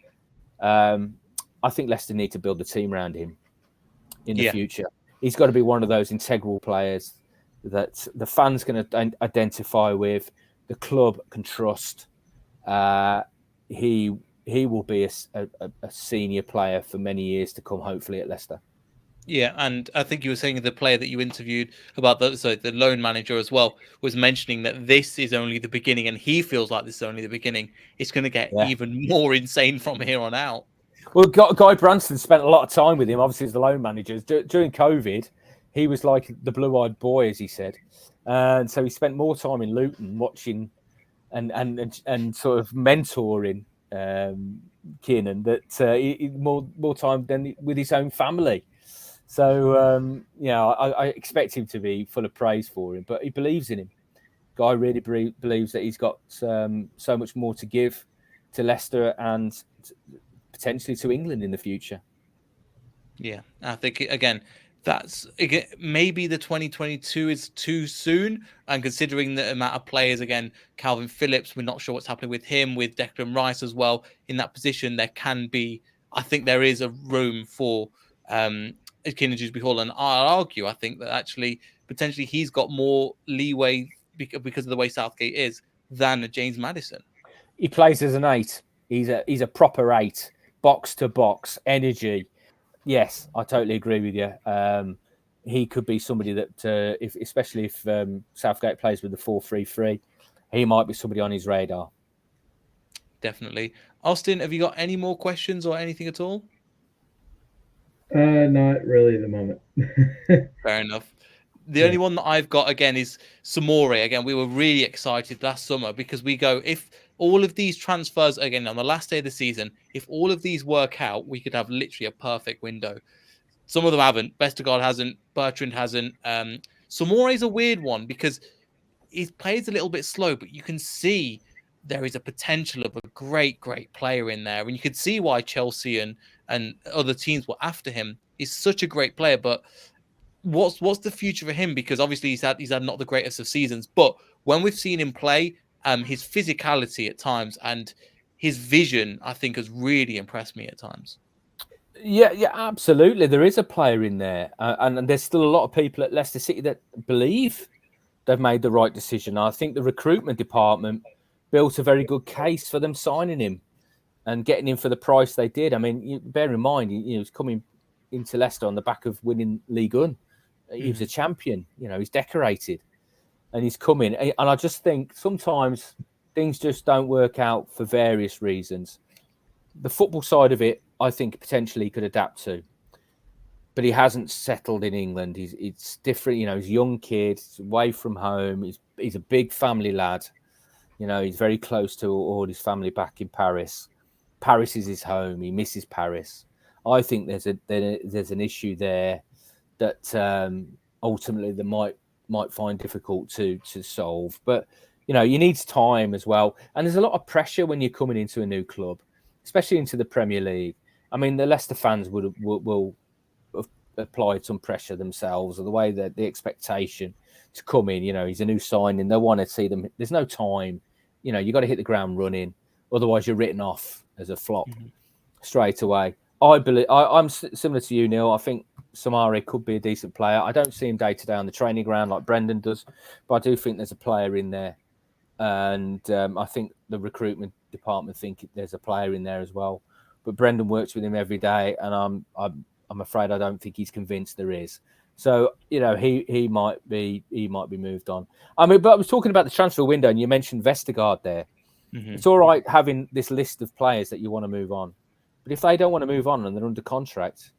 B: I think Leicester need to build a team around him in the future. He's got to be one of those integral players that the fans can identify with, the club can trust. He will be a senior player for many years to come, hopefully, at Leicester.
A: Yeah, and I think you were saying the player that you interviewed about the loan manager as well was mentioning that this is only the beginning, and he feels like this is only the beginning. It's going to get even more insane from here on out.
B: Well, Guy Branston spent a lot of time with him, obviously, as the loan manager. During COVID, he was like the blue-eyed boy, as he said. And so he spent more time in Luton watching and sort of mentoring Kiernan, that more time than with his own family. So, I expect him to be full of praise for him, but he believes in him. Guy really believes that he's got so much more to give to Leicester and potentially to England in the future.
A: Yeah, I think, again, maybe the 2022 is too soon. And considering the amount of players, again, Calvin Phillips, we're not sure what's happening with him, with Declan Rice as well. In that position, I think there is a room for Kiernan Dewsbury-Hall. And I'll argue, I think that actually, potentially he's got more leeway because of the way Southgate is than James Maddison.
B: He plays as an 8. He's a proper 8, box to box, energy. Yes, I totally agree with you. He could be somebody that, especially if Southgate plays with the 4-3-3, he might be somebody on his radar.
A: Definitely. Austin, have you got any more questions or anything at all?
C: Not really at the moment.
A: Fair enough. The only one that I've got, again, is Soumare. Again, we were really excited last summer because if all of these transfers, again, on the last day of the season, if all of these work out, we could have literally a perfect window. Some of them haven't. Vestergaard hasn't. Bertrand hasn't. Soumare is a weird one because he plays a little bit slow, but you can see there is a potential of a great, great player in there. And you could see why Chelsea and other teams were after him. He's such a great player, but what's the future for him? Because obviously he's had not the greatest of seasons, but when we've seen him play, his physicality at times and his vision, I think, has really impressed me at times.
B: Yeah, absolutely. There is a player in there, and there's still a lot of people at Leicester City that believe they've made the right decision. I think the recruitment department built a very good case for them signing him and getting him for the price they did. I mean, bear in mind, he was coming into Leicester on the back of winning League One He was a champion. He's decorated, and he's coming. And I just think sometimes things just don't work out for various reasons. The football side of it, I think potentially he could adapt to, but he hasn't settled in England. It's different. He's a young kid, he's away from home. He's a big family lad. He's very close to all his family back in Paris. Paris is his home. He misses Paris. I think there's an issue there that ultimately they might find difficult to solve. But you need time as well, and there's a lot of pressure when you're coming into a new club, especially into the Premier League. I mean, the Leicester fans will have applied some pressure themselves, or the way that the expectation to come in. He's a new signing. They want to see them. There's no time. You got to hit the ground running, otherwise you're written off as a flop straight away. I believe I'm similar to you, Neil. I think Soumare could be a decent player. I don't see him day to day on the training ground like Brendan does, but I do think there's a player in there, and I think the recruitment department think there's a player in there as well. But Brendan works with him every day, and I'm afraid I don't think he's convinced there is. So he might be moved on. I mean, but I was talking about the transfer window, and you mentioned Vestergaard there. It's all right having this list of players that you want to move on, but if they don't want to move on and they're under contract,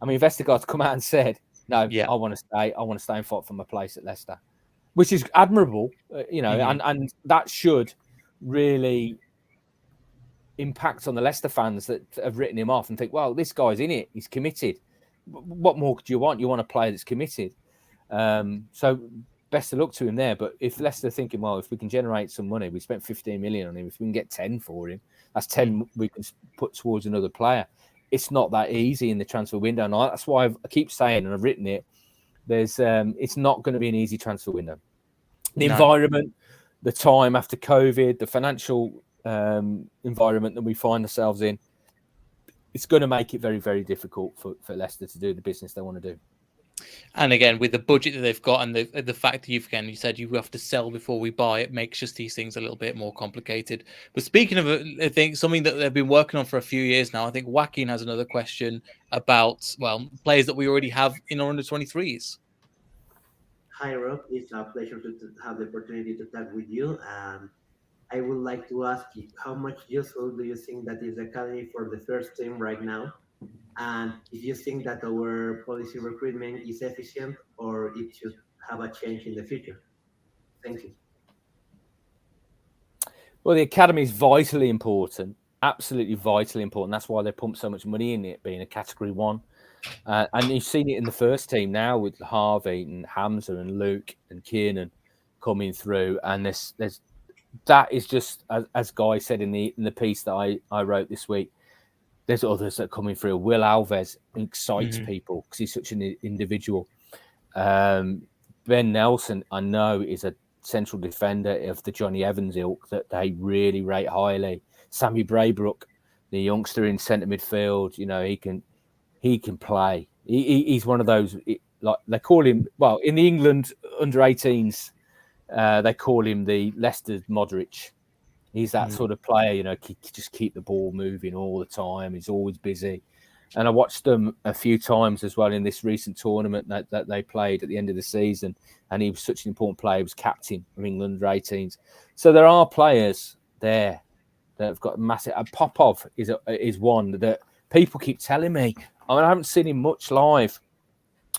B: I mean, Vestergaard's come out and said, "No, I want to stay. I want to stay and fight for my place at Leicester," which is admirable, and that should really impact on the Leicester fans that have written him off and think, "Well, this guy's in it. He's committed. What more do you want? You want a player that's committed." So best of luck to him there. But if Leicester are thinking, well, if we can generate some money, we spent 15 million on him. If we can get 10 for him, that's 10 we can put towards another player. It's not that easy in the transfer window. And that's why I keep saying, and I've written it, it's not going to be an easy transfer window. The environment, the time after COVID, the financial environment that we find ourselves in, it's going to make it very, very difficult for Leicester to do the business they want to do.
A: And again, with the budget that they've got and the fact that you said you have to sell before we buy, it makes just these things a little bit more complicated. But speaking of, I think something that they've been working on for a few years now, I think Joaquin has another question about, players that we already have in our under-23s.
F: Hi, Rob. It's a pleasure to have the opportunity to talk with you. I would like to ask you, how much useful do you think that is the academy for the first team right now? And if you think that our policy recruitment is efficient or it should have a change in the future? Thank you.
B: Well, the academy is vitally important, absolutely vitally important. That's why they pump so much money in it, being a Category 1. And you've seen it in the first team now with Harvey and Hamza and Luke and Kiernan coming through. And that is just, as Guy said in the piece that I wrote this week, there's others that are coming through. Will Alves excites people because he's such an individual. Ben Nelson, I know, is a central defender of the Johnny Evans ilk that they really rate highly. Sammy Braybrook, the youngster in centre midfield, he can play. He's one of those, like they call him, well, in the England under-18s, they call him the Leicester Modric. He's that sort of player, just keep the ball moving all the time. He's always busy. And I watched them a few times as well in this recent tournament that they played at the end of the season. And he was such an important player. He was captain of England under-18s. So there are players there that have got massive. Popov is one that people keep telling me. I mean, I haven't seen him much live,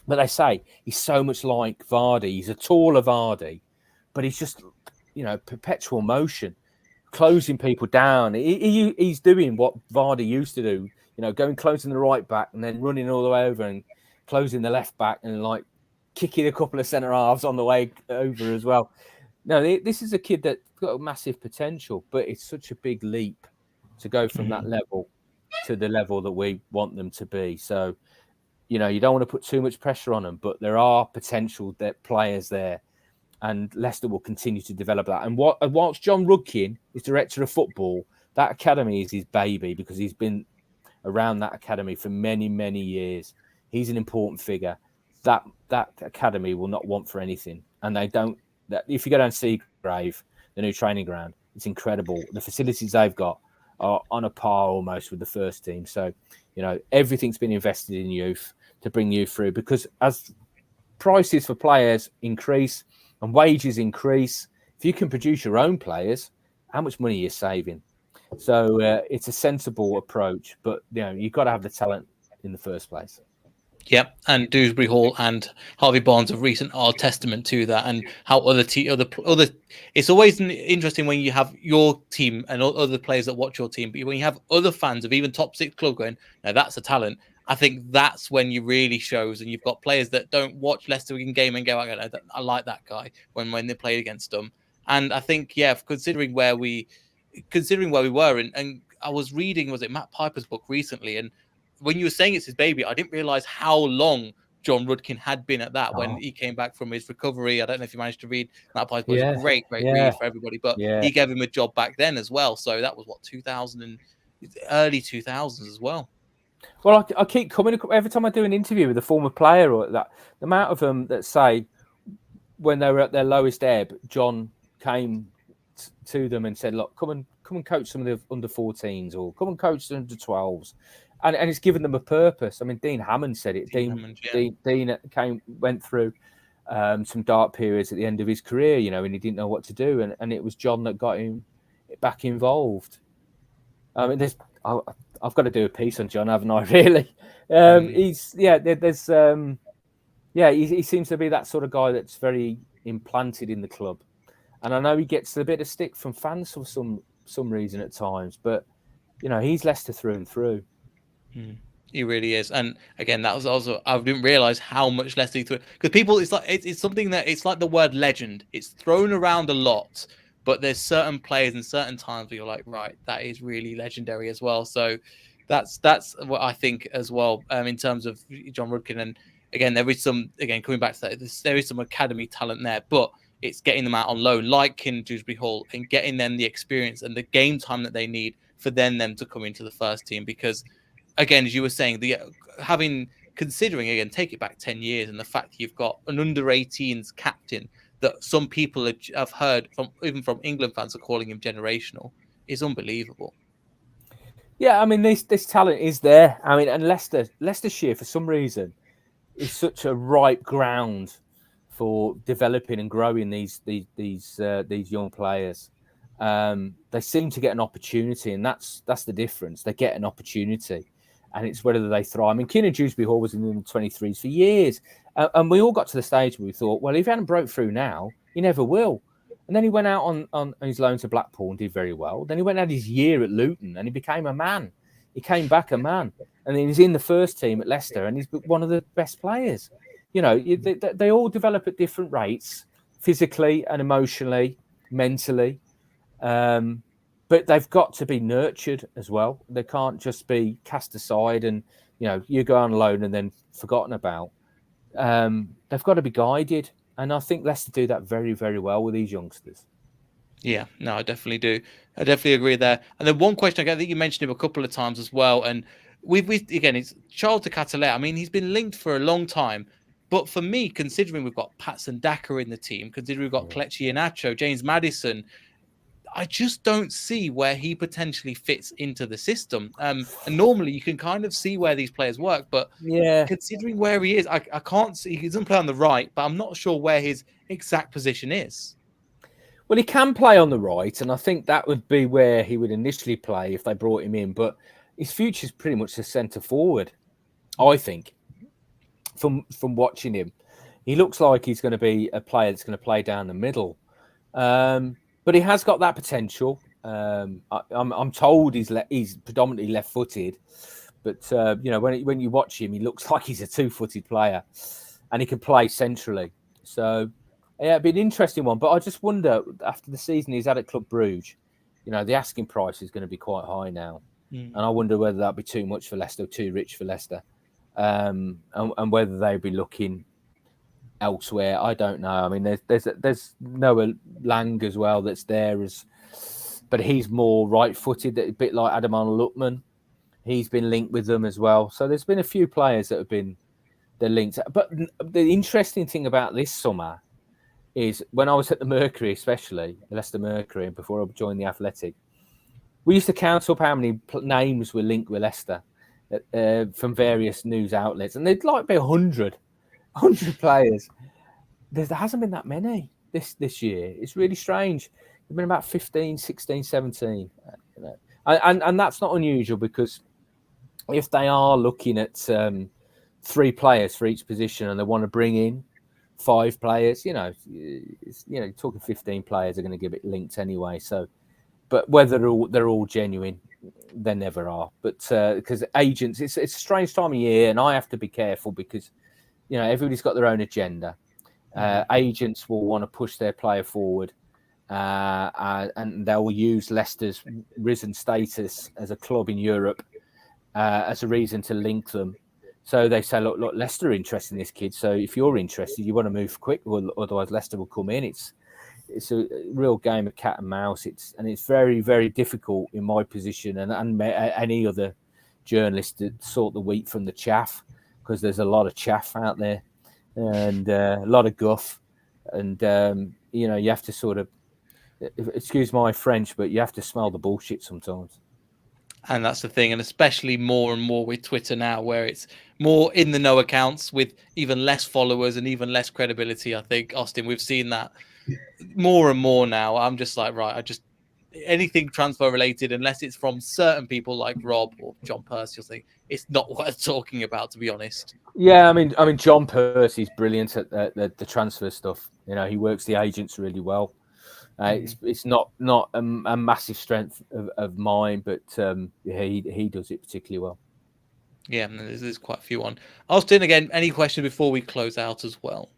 B: but they say he's so much like Vardy. He's a taller Vardy, but he's just, perpetual motion, closing people down. He's doing what Vardy used to do, going closing the right back and then running all the way over and closing the left back and like kicking a couple of centre halves on the way over as well. No, this is a kid that's got a massive potential, but it's such a big leap to go from that level to the level that we want them to be. So, you don't want to put too much pressure on them, but there are potential players there. And Leicester will continue to develop that. And whilst John Rudkin is director of football, that academy is his baby because he's been around that academy for many, many years. He's an important figure. That academy will not want for anything. And they don't. If you go down Seagrave, the new training ground, it's incredible. The facilities they've got are on a par almost with the first team. So, everything's been invested in youth to bring you through because as prices for players increase and wages increase, if you can produce your own players, how much money are you saving? So it's a sensible approach, but you've got to have the talent in the first place.
A: Yep, and Dewsbury Hall and Harvey Barnes of recent are testament to that, and how other. It's always interesting when you have your team and other players that watch your team, but when you have other fans of even top 6 club going, now that's a talent. I think that's when you really shows, and you've got players that don't watch Leicester in game and go, I like that guy when they played against them. And I think, considering where we were, and I was reading, was it Matt Piper's book recently, and when you were saying it's his baby, I didn't realize how long John Rudkin had been at that when he came back from his recovery. I don't know if you managed to read Matt Piper's book. It's a great read for everybody, but he gave him a job back then as well. So that was 2000 and early 2000s as well.
B: Well, I keep coming every time I do an interview with a former player or that. The amount of them that say when they were at their lowest ebb, John came to them and said, "Look, come and coach some of the under 14s or come and coach the under 12s." And it's given them a purpose. I mean, Dean Hammond said it. Dean went through some dark periods at the end of his career, and he didn't know what to do. And it was John that got him back involved. I mean, I've got to do a piece on John, haven't I? Really? He seems to be that sort of guy that's very implanted in the club. And I know he gets a bit of stick from fans for some reason at times, but he's Leicester through and through.
A: He really is, and again, that was also I didn't realize how much Leicester threw, because people, it's something that it's like the word legend. It's thrown around a lot, but there's certain players and certain times where you're like, right, that is really legendary as well. So that's what I think as well. In terms of John Rudkin, and again, there is some coming back to that. There is some academy talent there, but it's getting them out on loan, like in Dewsbury Hall, and getting them the experience and the game time that they need for them to come into the first team, because. Again, as you were saying, considering again, take it back 10 years, and the fact that you've got an under 18s captain that some people have heard from, even from England fans, are calling him generational, is unbelievable.
B: Yeah, I mean, this talent is there. I mean, and Leicestershire, for some reason, is such a ripe ground for developing and growing these young players. They seem to get an opportunity, and that's the difference. They get an opportunity. And it's whether they thrive. I mean, Keenan Dewsbury Hall was in the 23s for years. And we all got to the stage where we thought, well, if he hadn't broke through now, he never will. And then he went out on his loan to Blackpool and did very well. Then he went out his year at Luton and he became a man. He came back a man. And then he's in the first team at Leicester and he's one of the best players. They all develop at different rates, physically and emotionally, mentally. But they've got to be nurtured as well. They can't just be cast aside and, you go on loan and then forgotten about. They've got to be guided. And I think Leicester do that very, very well with these youngsters.
A: Yeah, no, I definitely do. I definitely agree there. And then one question, I think you mentioned him a couple of times as well. And we've again, it's Charles to Kateleare. I mean, he's been linked for a long time. But for me, considering we've got Patson Daka in the team, considering we've got Kelechi Iheanacho, James Maddison, I just don't see where he potentially fits into the system. And normally you can kind of see where these players work, but considering where he is, I can't see. He doesn't play on the right, but I'm not sure where his exact position is.
B: Well, he can play on the right, and I think that would be where he would initially play if they brought him in. But his future is pretty much a centre forward, I think. From watching him, he looks like he's going to be a player that's going to play down the middle. But he has got that potential. I'm told he's predominantly left-footed, but when you watch him, he looks like he's a two-footed player, and he can play centrally. So it'd be an interesting one. But I just wonder, after the season he's had at Club Brugge, the asking price is going to be quite high now, and I wonder whether that'd be too much for Leicester, too rich for Leicester, and whether they'd be looking elsewhere. I don't know. I mean, there's Noah Lang as well that's there, but he's more right-footed, a bit like Ademola Lookman. He's been linked with them as well. So there's been a few players that have been linked. But the interesting thing about this summer is when I was at the Mercury, especially the Leicester Mercury, and before I joined the Athletic, we used to count up how many names were linked with Leicester from various news outlets, and they'd like be 100. 100 players. There hasn't been that many this year. It's really strange. There've been about 15, 16, 17. You know. And that's not unusual, because if they are looking at 3 players for each position and they want to bring in 5 players, talking 15 players are going to get it linked anyway. So, but whether they're all genuine, they never are. But because agents, it's a strange time of year, and I have to be careful because everybody's got their own agenda. Agents will want to push their player forward, and they'll use Leicester's risen status as a club in Europe as a reason to link them. So they say, look, Leicester are interested in this kid. So if you're interested, you want to move quick, otherwise Leicester will come in. It's a real game of cat and mouse. It's very, very difficult in my position and any other journalist to sort the wheat from the chaff, because there's a lot of chaff out there and a lot of guff, and you have to sort of, excuse my French, but you have to smell the bullshit sometimes.
A: And that's the thing, and especially more and more with Twitter now, where it's more in the know accounts with even less followers and even less credibility. I think, Austin, we've seen that more and more now. I'm just like, right, anything transfer related, unless it's from certain people like Rob or John Percy, I think it's not worth talking about, to be honest.
B: Yeah, I mean, John Percy's brilliant at the transfer stuff. He works the agents really well. It's not a massive strength of mine, but he does it particularly well.
A: Yeah, there's quite a few on. Austin, again, any questions before we close out as well?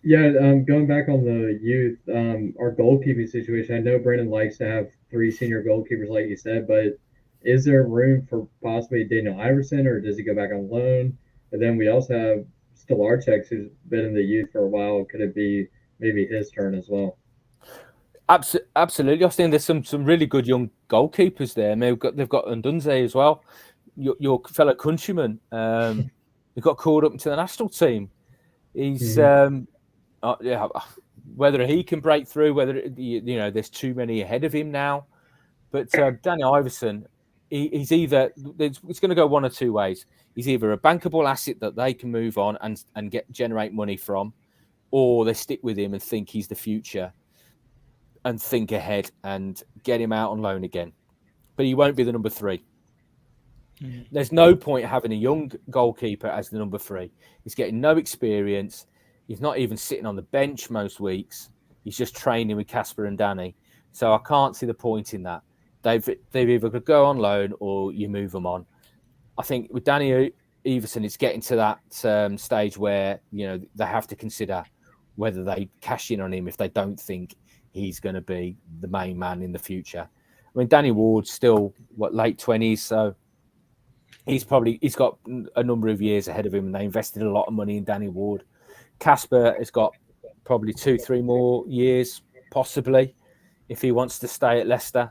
C: Yeah, going back on the youth, our goalkeeping situation, I know Brendan likes to have 3 senior goalkeepers, like you said, but is there room for possibly Daniel Iverson, or does he go back on loan? And then we also have Stolarczyk, who's been in the youth for a while. Could it be maybe his turn as well?
B: Absolutely. I think there's some really good young goalkeepers there. I mean, they've got Ndidi as well, your fellow countryman. He got called up into the national team. He's whether he can break through, whether there's too many ahead of him now. But Daniel Iverson, he's either, it's going to go one or two ways. He's either a bankable asset that they can move on and generate money from, or they stick with him and think he's the future and think ahead and get him out on loan again. But he won't be the number 3. There's no point having a young goalkeeper as the number 3. He's getting no experience. He's not even sitting on the bench most weeks. He's just training with Kasper and Danny. So I can't see the point in that. They've either got to go on loan or you move them on. I think with Danny Iverson, it's getting to that stage where they have to consider whether they cash in on him if they don't think he's going to be the main man in the future. I mean, Danny Ward's still late 20s, so he's got a number of years ahead of him, and they invested a lot of money in Danny Ward. Kasper has got probably 2-3 more years, possibly, if he wants to stay at Leicester.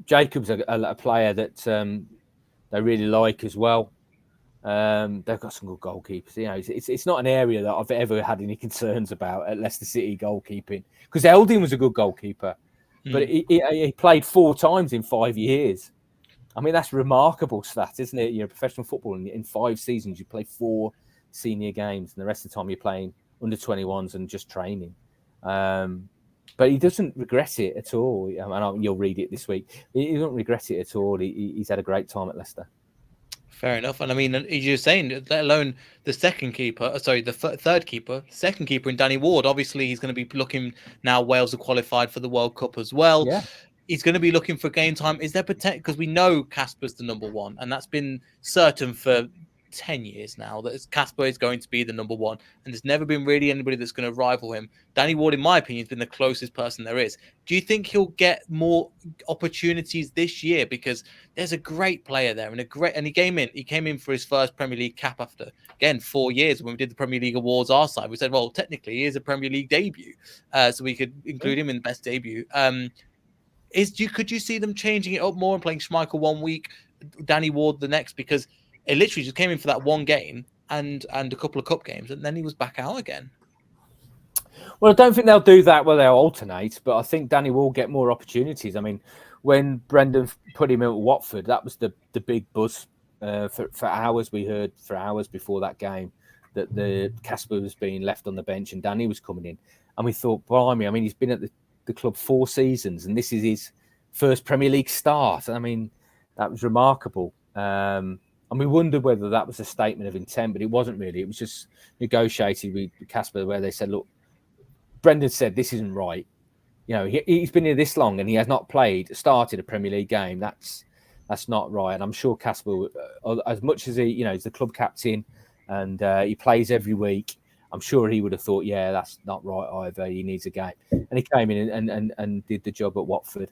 B: Jacob's a player that they really like as well. They've got some good goalkeepers. It's not an area that I've ever had any concerns about at Leicester City goalkeeping, because Eldin was a good goalkeeper, but he played 4 times in 5 years. I mean, that's remarkable stat, isn't it? Professional football in 5 seasons, you play 4 senior games, and the rest of the time you're playing under 21s and just training. But he doesn't regret it at all. And you'll read it this week. He doesn't regret it at all. He's had a great time at Leicester.
A: Fair enough. And I mean, as you're saying, let alone the second keeper, third keeper, second keeper in Danny Ward. Obviously, he's going to be looking now. Wales are qualified for the World Cup as well.
B: Yeah.
A: He's going to be looking for game time. Is there potential? Because we know Kasper's the number 1, and that's been certain for 10 years now that Kasper is going to be the number 1, and there's never been really anybody that's going to rival him. Danny Ward, in my opinion, has been the closest person there is. Do you think he'll get more opportunities this year? Because there's a great player there, and he came in for his first Premier League cap after, again, 4 years. When we did the Premier League awards our side, we said, well, technically he is a Premier League debut, so we could include him in the best debut. Could you see them changing it up more and playing Schmeical 1 week, Danny Ward the next? Because it literally just came in for that 1 game and a couple of cup games, and then he was back out again.
B: Well, I don't think they'll do that where they'll alternate, but I think Danny will get more opportunities. I mean, when Brendan put him in at Watford, that was the big buzz for hours. We heard for hours before that game that the Casper was being left on the bench and Danny was coming in. And we thought, blimey, I mean, he's been at the club 4 seasons and this is his first Premier League start. I mean, that was remarkable. And we wondered whether that was a statement of intent, but it wasn't really. It was just negotiated with Casper where they said, look, Brendan said this isn't right. You know, he's been here this long and he has not started a Premier League game. That's not right. And I'm sure Casper, as much as he's the club captain and he plays every week, I'm sure he would have thought, yeah, that's not right either. He needs a game. And he came in and did the job at Watford.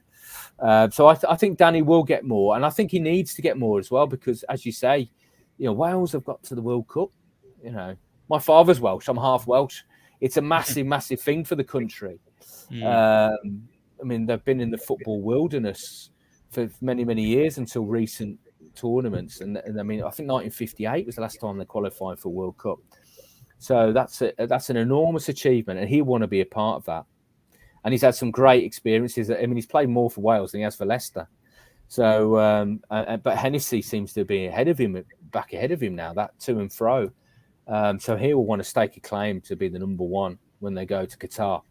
B: So I think Danny will get more. And I think he needs to get more as well because, as you say, you know, Wales have got to the World Cup. You know, my father's Welsh. I'm half Welsh. It's a massive, massive thing for the country. I mean, they've been in the football wilderness for many, many years until recent tournaments. And I mean, I think 1958 was the last time they qualified for World Cup. So that's an enormous achievement, and he'll want to be a part of that. And he's had some great experiences. I mean, he's played more for Wales than he has for Leicester. So, but Hennessy seems to be back ahead of him now, that to and fro. So he will want to stake a claim to be the number one when they go to Qatar.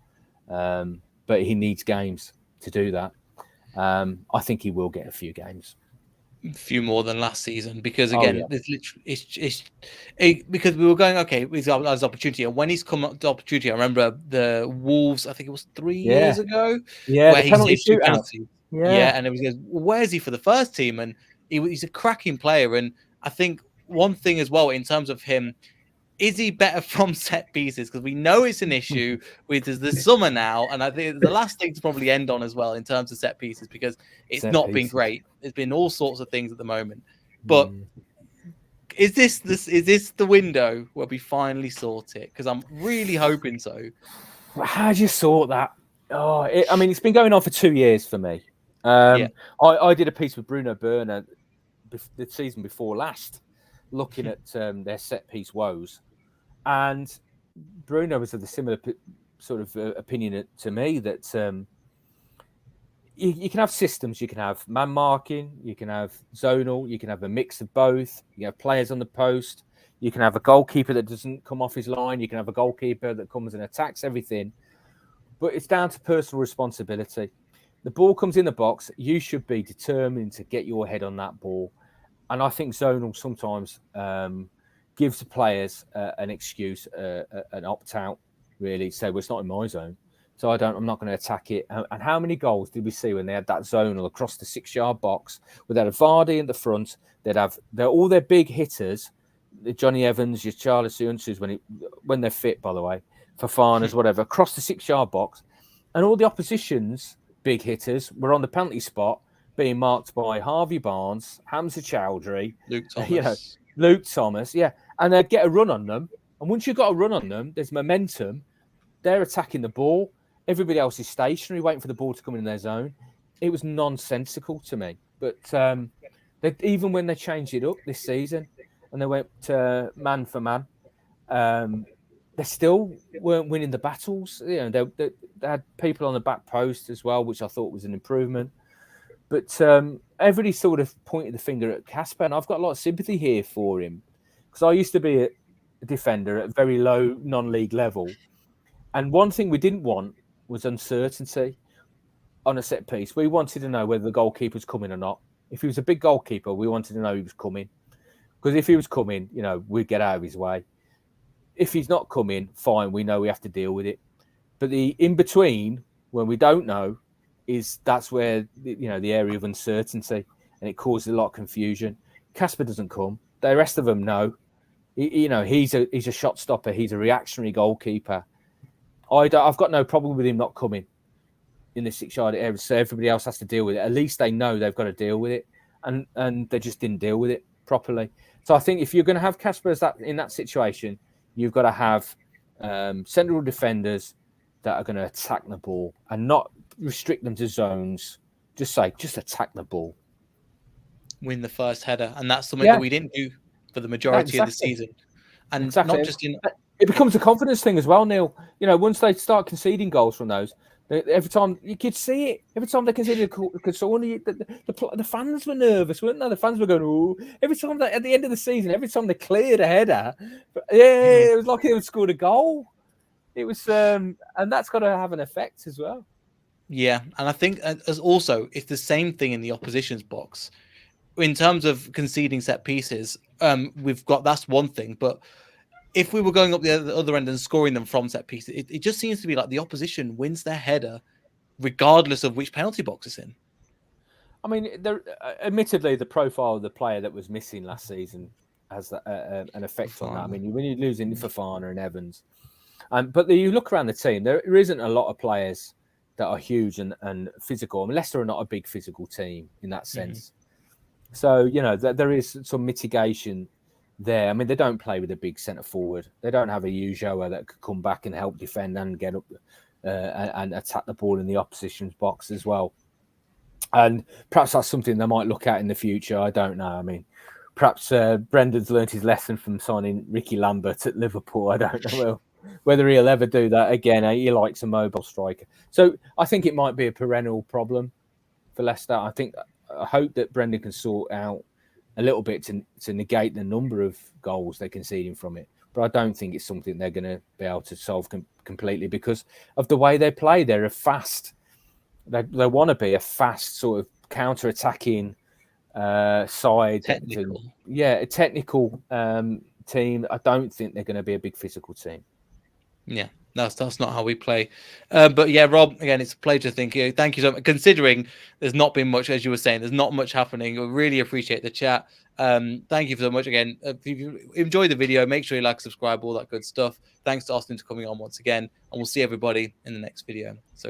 B: But he needs games to do that. I think he will get a few games.
A: A few more than last season because again, there's literally because we were going he's his opportunity, and when he's come up to opportunity, I remember the Wolves. I think it was 3 years ago, where he saved 2 penalties. And it was where is he for the first team? And he's a cracking player, and I think one thing as well in terms of him. Is he better from set pieces? Because we know it's an issue with the summer now. And I think the last thing to probably end on as well in terms of set pieces, because it's not been great. There's been all sorts of things at the moment. But is this the window where we finally sort it? Because I'm really hoping so.
B: How do you sort that? I mean, it's been going on for 2 years for me. I did a piece with Bruno Berner the season before last, looking at their set piece woes. And Bruno was of the similar sort of opinion to me that you can have systems, you can have man marking, you can have zonal, you can have a mix of both, you have players on the post, you can have a goalkeeper that doesn't come off his line, you can have a goalkeeper that comes and attacks everything. But it's down to personal responsibility. The ball comes in the box, you should be determined to get your head on that ball. And I think zonal sometimes gives the players an excuse, an opt-out, really. Say, well, it's not in my zone, so I'm not going to attack it. And how many goals did we see when they had that zonal across the 6-yard box? Where they had a Vardy in the front, they'd have all their big hitters, the Johnny Evans, your Charles Soyuncu, when they're fit, by the way, Fafanas, whatever, across the 6-yard box. And all the opposition's big hitters were on the penalty spot, being marked by Harvey Barnes, Hamza Chowdhury, Luke Thomas, and they'd get a run on them. And once you've got a run on them, there's momentum. They're attacking the ball. Everybody else is stationary, waiting for the ball to come in their zone. It was nonsensical to me. But even when they changed it up this season and they went man for man, they still weren't winning the battles. You know, they had people on the back post as well, which I thought was an improvement. But everybody sort of pointed the finger at Casper, and I've got a lot of sympathy here for him because I used to be a defender at a very low non-league level. And one thing we didn't want was uncertainty on a set piece. We wanted to know whether the goalkeeper's coming or not. If he was a big goalkeeper, we wanted to know he was coming. Because if he was coming, you know, we'd get out of his way. If he's not coming, fine, we know we have to deal with it. But the in-between, when we don't know, that's where, you know, the area of uncertainty, and it causes a lot of confusion. Casper doesn't come. The rest of them know. You know, he's a shot stopper. He's a reactionary goalkeeper. I've got no problem with him not coming in the 6-yard area, so everybody else has to deal with it. At least they know they've got to deal with it, and they just didn't deal with it properly. So I think if you're going to have Casper in that situation, you've got to have central defenders that are going to attack the ball and not restrict them to zones. Just attack the ball. Win
A: the first header. And that's something that we didn't do for the majority of the season. And not just in...
B: It becomes a confidence thing as well, Neil. You know, once they start conceding goals from those, Every time you could see it, every time they conceded a corner, the fans were nervous, weren't they? The fans were going, "Oh!" Every time at the end of the season, every time they cleared a header, it was like they had scored a goal. It was, and that's got to have an effect as well.
A: Yeah, and I think as also it's the same thing in the opposition's box. In terms of conceding set pieces, we've got that's one thing, but if we were going up the other end and scoring them from set pieces, it just seems to be like the opposition wins their header regardless of which penalty box it's in.
B: I mean, admittedly, the profile of the player that was missing last season has an effect on that. I mean, when you're losing Fofana and Evans, but you look around the team, there isn't a lot of players that are huge and physical. I mean, Leicester are not a big physical team in that sense. So, there is some mitigation there. I mean, they don't play with a big centre forward. They don't have a Ujoa that could come back and help defend and get up and attack the ball in the opposition's box as well. And perhaps that's something they might look at in the future. I don't know. I mean, perhaps Brendan's learned his lesson from signing Ricky Lambert at Liverpool. I don't know whether he'll ever do that again. He likes a mobile striker. So I think it might be a perennial problem for Leicester. I hope that Brendan can sort out a little bit to negate the number of goals they're conceding from it. But I don't think it's something they're going to be able to solve completely because of the way they play. They're a fast... They want to be a fast sort of counter-attacking side.
A: Technical.
B: A technical team. I don't think they're going to be a big physical team.
A: Yeah, that's not how we play. But yeah, Rob, again, it's a pleasure. Thank you so much. Considering there's not been much, as you were saying, there's not much happening. We really appreciate the chat. Thank you so much again. If you enjoyed the video, make sure you like, subscribe, all that good stuff. Thanks to Austin for coming on once again, and we'll see everybody in the next video. So.